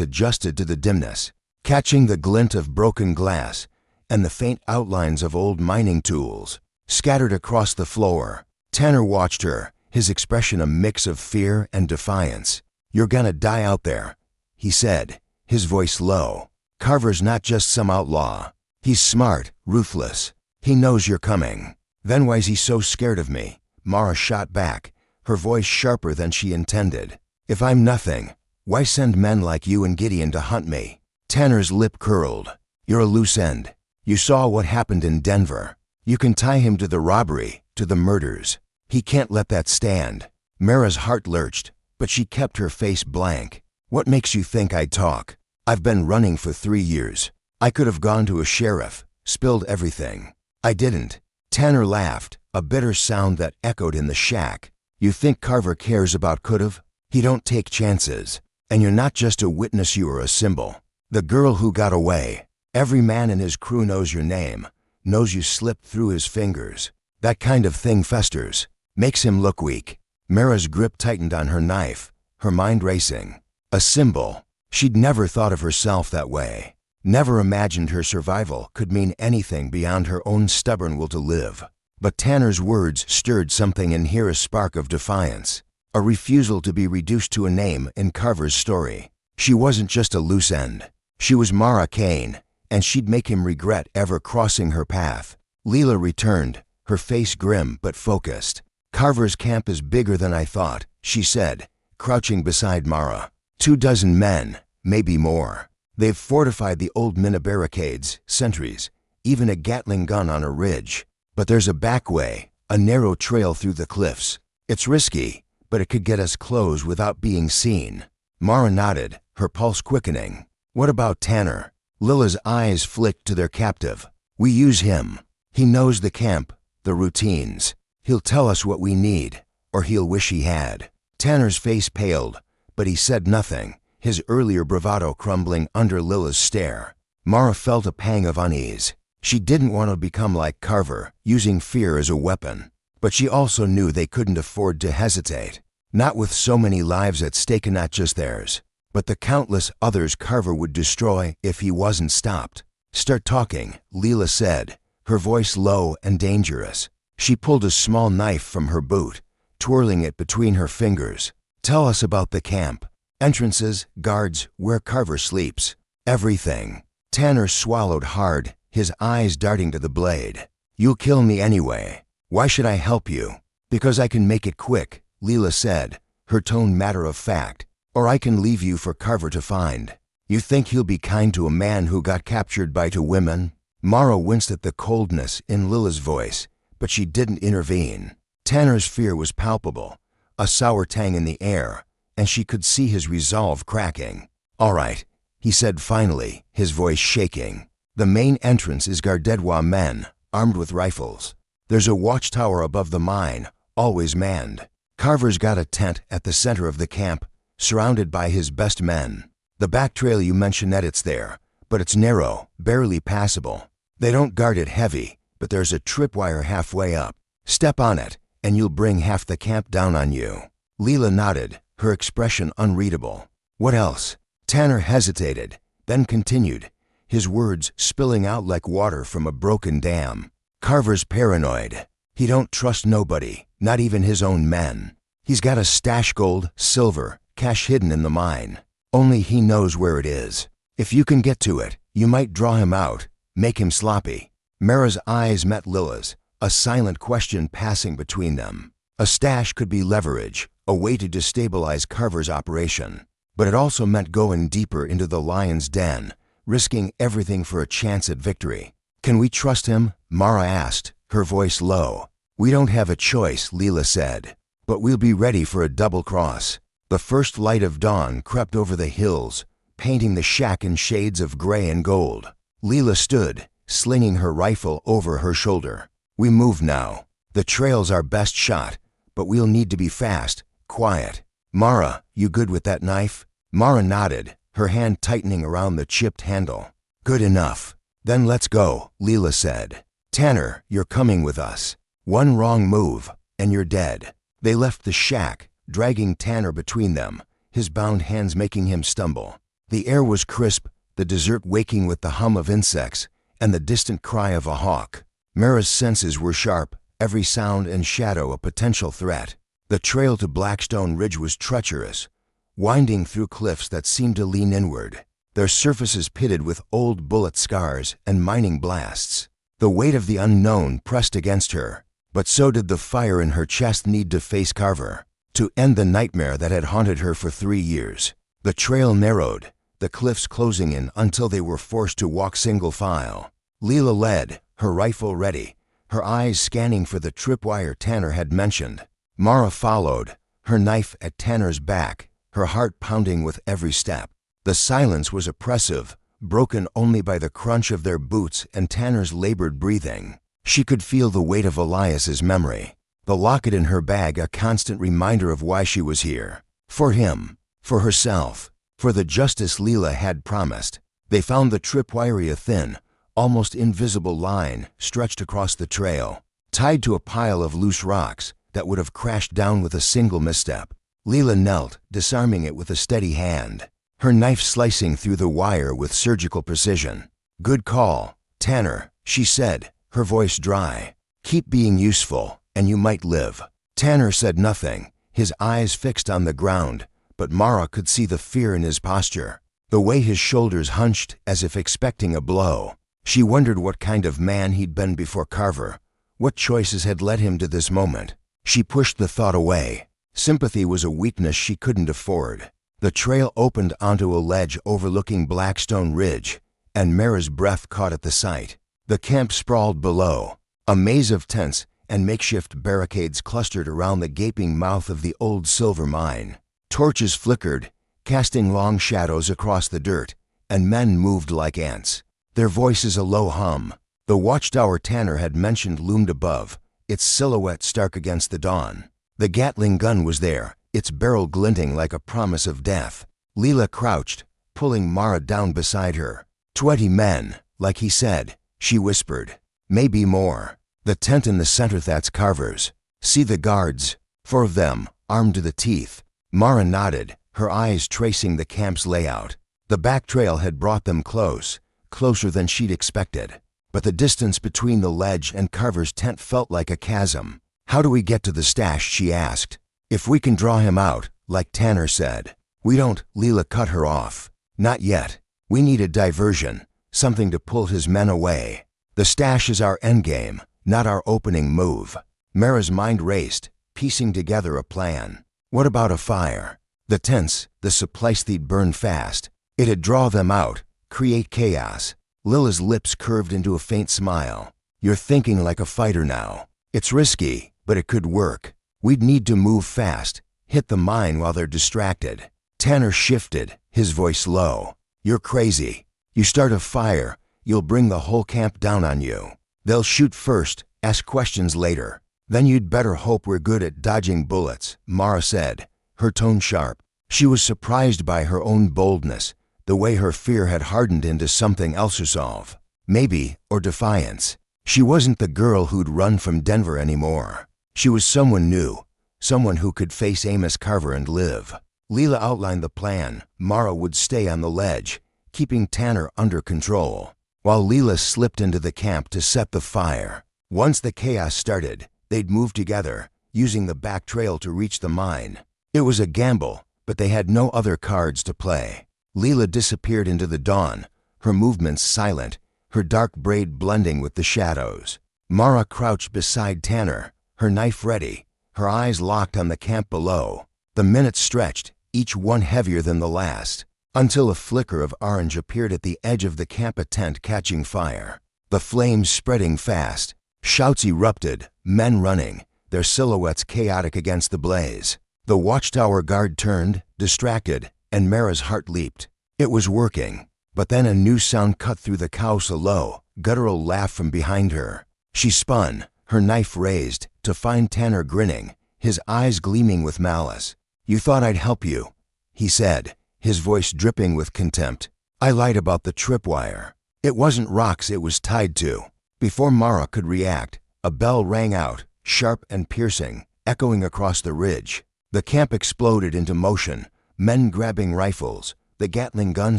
adjusted to the dimness, catching the glint of broken glass and the faint outlines of old mining tools scattered across the floor. Tanner watched her, his expression a mix of fear and defiance. "You're gonna die out there," he said, his voice low. "Carver's not just some outlaw. He's smart, ruthless. He knows you're coming." "Then why's he so scared of me?" Mara shot back, her voice sharper than she intended. "If I'm nothing, why send men like you and Gideon to hunt me?" Tanner's lip curled. "You're a loose end. You saw what happened in Denver. You can tie him to the robbery, to the murders. He can't let that stand." Mara's heart lurched, but she kept her face blank. "What makes you think I'd talk? I've been running for 3 years. I could have gone to a sheriff, spilled everything. I didn't." Tanner laughed, a bitter sound that echoed in the shack. "You think Carver cares about could've? He don't take chances. And you're not just a witness, you are a symbol. The girl who got away. Every man in his crew knows your name, knows you slipped through his fingers. That kind of thing festers, makes him look weak." Mara's grip tightened on her knife, her mind racing. A symbol. She'd never thought of herself that way. Never imagined her survival could mean anything beyond her own stubborn will to live. But Tanner's words stirred something in her, a spark of defiance, a refusal to be reduced to a name in Carver's story. She wasn't just a loose end. She was Mara Kane, and she'd make him regret ever crossing her path. Leela returned, her face grim but focused. "Carver's camp is bigger than I thought," she said, crouching beside Mara. 24 men, maybe more. They've fortified the old mina barricades, sentries, even a Gatling gun on a ridge. But there's a back way, a narrow trail through the cliffs. It's risky, but it could get us close without being seen." Mara nodded, her pulse quickening. "What about Tanner?" Lila's eyes flicked to their captive. "We use him. He knows the camp, the routines. He'll tell us what we need, or he'll wish he had." Tanner's face paled, but he said nothing, his earlier bravado crumbling under Lila's stare. Mara felt a pang of unease. She didn't want to become like Carver, using fear as a weapon. But she also knew they couldn't afford to hesitate. Not with so many lives at stake, and not just theirs, but the countless others Carver would destroy if he wasn't stopped. "Start talking," Leela said, her voice low and dangerous. She pulled a small knife from her boot, twirling it between her fingers. "Tell us about the camp. Entrances, guards, where Carver sleeps. Everything." Tanner swallowed hard, his eyes darting to the blade. "You'll kill me anyway. Why should I help you?" "Because I can make it quick," Leela said, her tone matter of fact. "Or I can leave you for Carver to find." "You think he'll be kind to a man who got captured by 2 women? Mara winced at the coldness in Lila's voice, but she didn't intervene. Tanner's fear was palpable, a sour tang in the air, and she could see his resolve cracking. "All right," he said finally, his voice shaking. "The main entrance is Gardedwa men, armed with rifles. There's a watchtower above the mine, always manned. Carver's got a tent at the center of the camp, surrounded by his best men. The back trail you mentioned, that it's there, but it's narrow, barely passable. They don't guard it heavy, but there's a tripwire halfway up. Step on it, and you'll bring half the camp down on you." Leela nodded, her expression unreadable. "What else?" Tanner hesitated, then continued, his words spilling out like water from a broken dam. "Carver's paranoid. He don't trust nobody, not even his own men. He's got a stash gold, silver, cash hidden in the mine. Only he knows where it is. If you can get to it, you might draw him out, make him sloppy." Mara's eyes met Lila's, a silent question passing between them. A stash could be leverage, a way to destabilize Carver's operation. But it also meant going deeper into the lion's den, risking everything for a chance at victory. "Can we trust him?" Mara asked, her voice low. "We don't have a choice," Leela said. "But we'll be ready for a double cross." The first light of dawn crept over the hills, painting the shack in shades of gray and gold. Leela stood, slinging her rifle over her shoulder. "We move now. The trail's our best shot, but we'll need to be fast, quiet. Mara, you good with that knife?" Mara nodded, her hand tightening around the chipped handle. "Good enough. Then let's go," Leela said. "Tanner, you're coming with us. One wrong move, and you're dead." They left the shack, dragging Tanner between them, his bound hands making him stumble. The air was crisp, the desert waking with the hum of insects and the distant cry of a hawk. Mara's senses were sharp, every sound and shadow a potential threat. The trail to Blackstone Ridge was treacherous, winding through cliffs that seemed to lean inward, their surfaces pitted with old bullet scars and mining blasts. The weight of the unknown pressed against her, but so did the fire in her chest need to face Carver, to end the nightmare that had haunted her for 3 years. The trail narrowed, the cliffs closing in until they were forced to walk single file. Leela led, her rifle ready, her eyes scanning for the tripwire Tanner had mentioned. Mara followed, her knife at Tanner's back, her heart pounding with every step. The silence was oppressive, broken only by the crunch of their boots and Tanner's labored breathing. She could feel the weight of Elias's memory, the locket in her bag a constant reminder of why she was here. For him, for herself, for the justice Leela had promised. They found the tripwire, a thin, almost invisible line stretched across the trail, tied to a pile of loose rocks that would have crashed down with a single misstep. Leela knelt, disarming it with a steady hand, her knife slicing through the wire with surgical precision. "Good call, Tanner," she said, her voice dry. "Keep being useful, and you might live." Tanner said nothing, his eyes fixed on the ground, but Mara could see the fear in his posture, the way his shoulders hunched as if expecting a blow. She wondered what kind of man he'd been before Carver, what choices had led him to this moment. She pushed the thought away. Sympathy was a weakness she couldn't afford. The trail opened onto a ledge overlooking Blackstone Ridge, and Mara's breath caught at the sight. The camp sprawled below, a maze of tents and makeshift barricades clustered around the gaping mouth of the old silver mine. Torches flickered, casting long shadows across the dirt, and men moved like ants, their voices a low hum. The watchtower Tanner had mentioned loomed above, its silhouette stark against the dawn. The Gatling gun was there, its barrel glinting like a promise of death. Leela crouched, pulling Mara down beside her. 20 men, like he said, she whispered. Maybe more. The tent in the center, that's Carver's. See the guards, 4 of them, armed to the teeth. Mara nodded, her eyes tracing the camp's layout. The back trail had brought them close, closer than she'd expected. But the distance between the ledge and Carver's tent felt like a chasm. "How do we get to the stash?" she asked. "If we can draw him out, like Tanner said." "We don't," Leela cut her off. "Not yet. We need a diversion, something to pull his men away. The stash is our endgame, not our opening move." Mara's mind raced, piecing together a plan. What about a fire? The tents, the supplies, they'd burn fast. It'd draw them out, create chaos. Lila's lips curved into a faint smile. "You're thinking like a fighter now. It's risky, but it could work. We'd need to move fast, hit the mine while they're distracted." Tanner shifted, his voice low. "You're crazy. You start a fire, you'll bring the whole camp down on you. They'll shoot first, ask questions later. Then you'd better hope we're good at dodging bullets," Mara said, her tone sharp. She was surprised by her own boldness, the way her fear had hardened into something else resolve, maybe, or defiance. She wasn't the girl who'd run from Denver anymore. She was someone new, someone who could face Amos Carver and live. Leela outlined the plan. Mara would stay on the ledge, keeping Tanner under control, while Leela slipped into the camp to set the fire. Once the chaos started, they'd move together, using the back trail to reach the mine. It was a gamble, but they had no other cards to play. Leela disappeared into the dawn, her movements silent, her dark braid blending with the shadows. Mara crouched beside Tanner, her knife ready, her eyes locked on the camp below. The minutes stretched, each one heavier than the last, until a flicker of orange appeared at the edge of the camp, a tent catching fire. The flames spreading fast. Shouts erupted, men running, their silhouettes chaotic against the blaze. The watchtower guard turned, distracted, and Mara's heart leaped. It was working. But then a new sound cut through the chaos, a low, guttural laugh from behind her. She spun, her knife raised, to find Tanner grinning, his eyes gleaming with malice. "You thought I'd help you," he said, his voice dripping with contempt. "I lied about the tripwire. It wasn't rocks it was tied to." Before Mara could react, a bell rang out, sharp and piercing, echoing across the ridge. The camp exploded into motion, Men grabbing rifles, the Gatling gun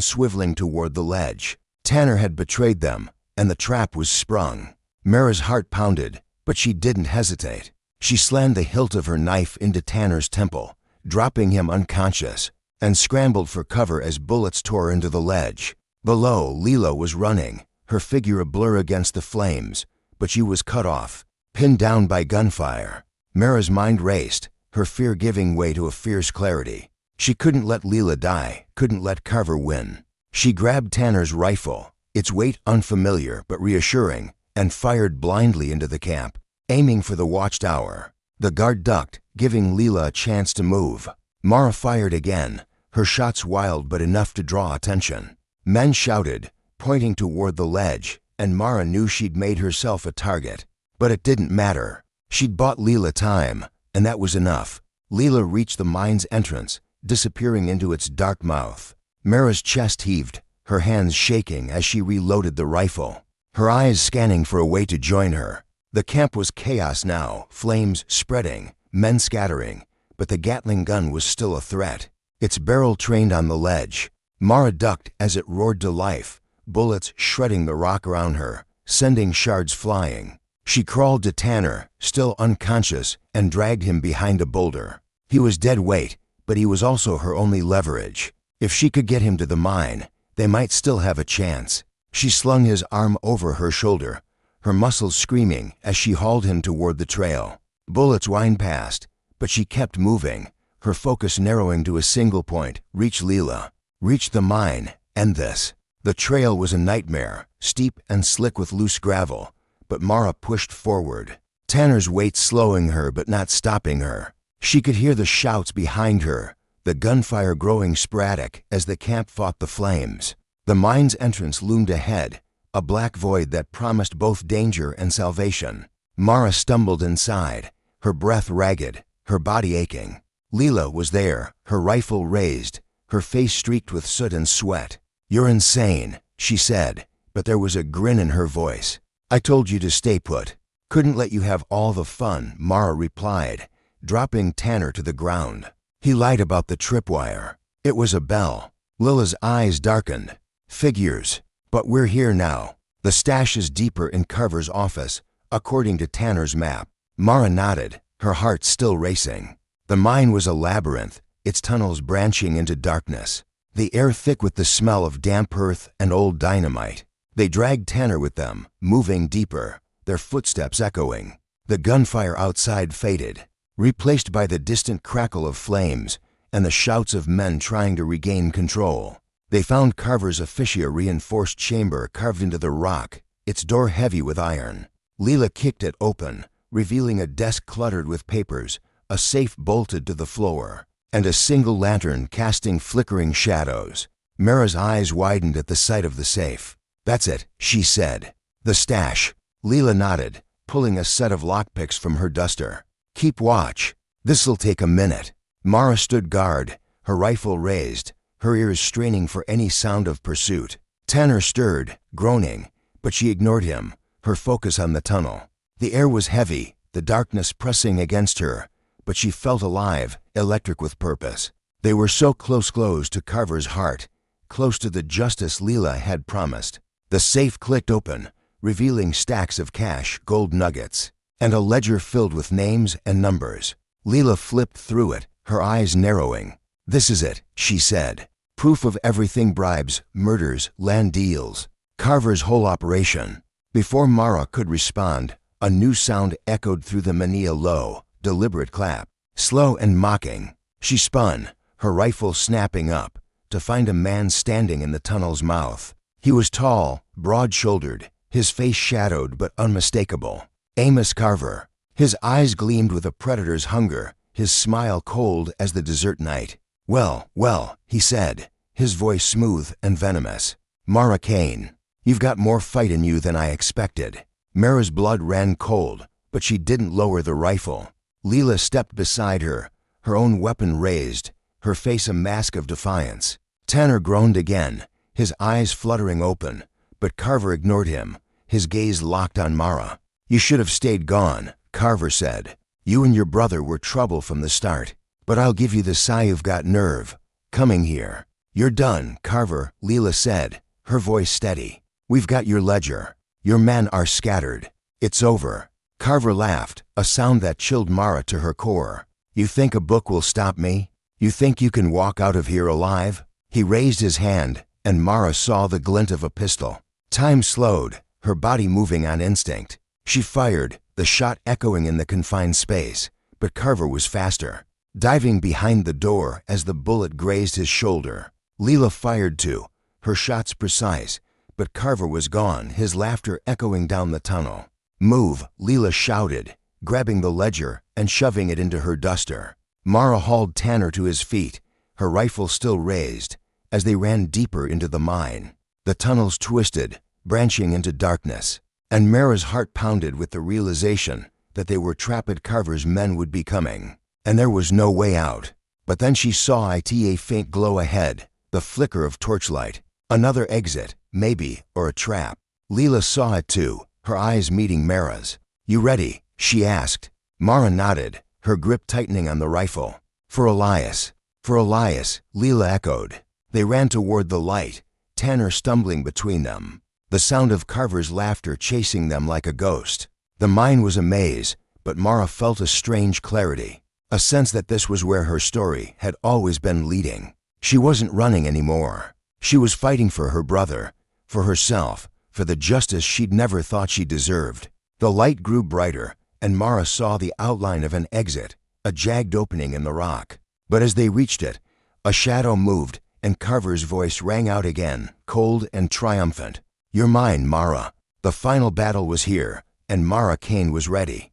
swiveling toward the ledge. Tanner had betrayed them, and the trap was sprung. Mara's heart pounded, but she didn't hesitate. She slammed the hilt of her knife into Tanner's temple, dropping him unconscious, and scrambled for cover as bullets tore into the ledge. Below, Leela was running, her figure a blur against the flames, but she was cut off, pinned down by gunfire. Mara's mind raced, her fear giving way to a fierce clarity. She couldn't let Leela die, couldn't let Carver win. She grabbed Tanner's rifle, its weight unfamiliar but reassuring, and fired blindly into the camp, aiming for the watchtower. The guard ducked, giving Leela a chance to move. Mara fired again, her shots wild but enough to draw attention. Men shouted, pointing toward the ledge, and Mara knew she'd made herself a target. But it didn't matter. She'd bought Leela time, and that was enough. Leela reached the mine's entrance, disappearing into its dark mouth. Mara's chest heaved, her hands shaking as she reloaded the rifle, her eyes scanning for a way to join her. The camp was chaos now, flames spreading, men scattering, but the Gatling gun was still a threat. Its barrel trained on the ledge. Mara ducked as it roared to life, bullets shredding the rock around her, sending shards flying. She crawled to Tanner, still unconscious, and dragged him behind a boulder. He was dead weight, but he was also her only leverage. If she could get him to the mine, they might still have a chance. She slung his arm over her shoulder, her muscles screaming as she hauled him toward the trail. Bullets whined past, but she kept moving, her focus narrowing to a single point: reach Leela, reach the mine, end this. The trail was a nightmare, steep and slick with loose gravel, but Mara pushed forward, Tanner's weight slowing her but not stopping her. She could hear the shouts behind her, the gunfire growing sporadic as the camp fought the flames. The mine's entrance loomed ahead, a black void that promised both danger and salvation. Mara stumbled inside, her breath ragged, her body aching. Leela was there, her rifle raised, her face streaked with soot and sweat. "You're insane," she said, but there was a grin in her voice. "I told you to stay put. Couldn't let you have all the fun," Mara replied, dropping Tanner to the ground. He lied about the tripwire. It was a bell. Lila's eyes darkened. "Figures. But we're here now. The stash is deeper in Carver's office, according to Tanner's map." Mara nodded, her heart still racing. The mine was a labyrinth, its tunnels branching into darkness, the air thick with the smell of damp earth and old dynamite. They dragged Tanner with them, moving deeper, their footsteps echoing. The gunfire outside faded, replaced by the distant crackle of flames and the shouts of men trying to regain control. They found Carver's officia-reinforced chamber carved into the rock, its door heavy with iron. Leela kicked it open, revealing a desk cluttered with papers, a safe bolted to the floor, and a single lantern casting flickering shadows. Mara's eyes widened at the sight of the safe. "That's it," she said. "The stash." Leela nodded, pulling a set of lockpicks from her duster. "Keep watch. This'll take a minute." Mara stood guard, her rifle raised, her ears straining for any sound of pursuit. Tanner stirred, groaning, but she ignored him, her focus on the tunnel. The air was heavy, the darkness pressing against her, but she felt alive, electric with purpose. They were so close to Carver's heart, close to the justice Leela had promised. The safe clicked open, revealing stacks of cash, gold nuggets, and a ledger filled with names and numbers. Leela flipped through it, her eyes narrowing. "This is it," she said. "Proof of everything: bribes, murders, land deals. Carver's whole operation." Before Mara could respond, a new sound echoed through the Mania: low, deliberate clap, slow and mocking. She spun, her rifle snapping up, to find a man standing in the tunnel's mouth. He was tall, broad-shouldered, his face shadowed but unmistakable. Amos Carver. His eyes gleamed with a predator's hunger, his smile cold as the desert night. Well, he said, his voice smooth and venomous. "Mara Kane, you've got more fight in you than I expected." Mara's blood ran cold, but she didn't lower the rifle. Leela stepped beside her, her own weapon raised, her face a mask of defiance. Tanner groaned again, his eyes fluttering open, but Carver ignored him, his gaze locked on Mara. "You should have stayed gone," Carver said. "You and your brother were trouble from the start, but I'll give you the sigh you've got nerve." coming here." "You're done, Carver," Leela said, her voice steady. "We've got your ledger. Your men are scattered. It's over." Carver laughed, a sound that chilled Mara to her core. "You think a book will stop me? You think you can walk out of here alive?" He raised his hand, and Mara saw the glint of a pistol. Time slowed, her body moving on instinct. She fired, the shot echoing in the confined space, but Carver was faster, diving behind the door as the bullet grazed his shoulder. Leela fired too, her shots precise, but Carver was gone, his laughter echoing down the tunnel. "Move," Leela shouted, grabbing the ledger and shoving it into her duster. Mara hauled Tanner to his feet, her rifle still raised, as they ran deeper into the mine. The tunnels twisted, branching into darkness, and Mara's heart pounded with the realization that they were trapped. Carver's men would be coming, and there was no way out. But then she saw a faint glow ahead, the flicker of torchlight. Another exit, maybe, or a trap. Leela saw it too, her eyes meeting Mara's. "You ready?" she asked. Mara nodded, her grip tightening on the rifle. "For Elias." "For Elias," Leela echoed. They ran toward the light, Tanner stumbling between them, the sound of Carver's laughter chasing them like a ghost. The mine was a maze, but Mara felt a strange clarity, a sense that this was where her story had always been leading. She wasn't running anymore. She was fighting for her brother, for herself, for the justice she'd never thought she deserved. The light grew brighter, and Mara saw the outline of an exit, a jagged opening in the rock. But as they reached it, a shadow moved, and Carver's voice rang out again, cold and triumphant. "You're mine, Mara." The final battle was here, and Mara Kane was ready.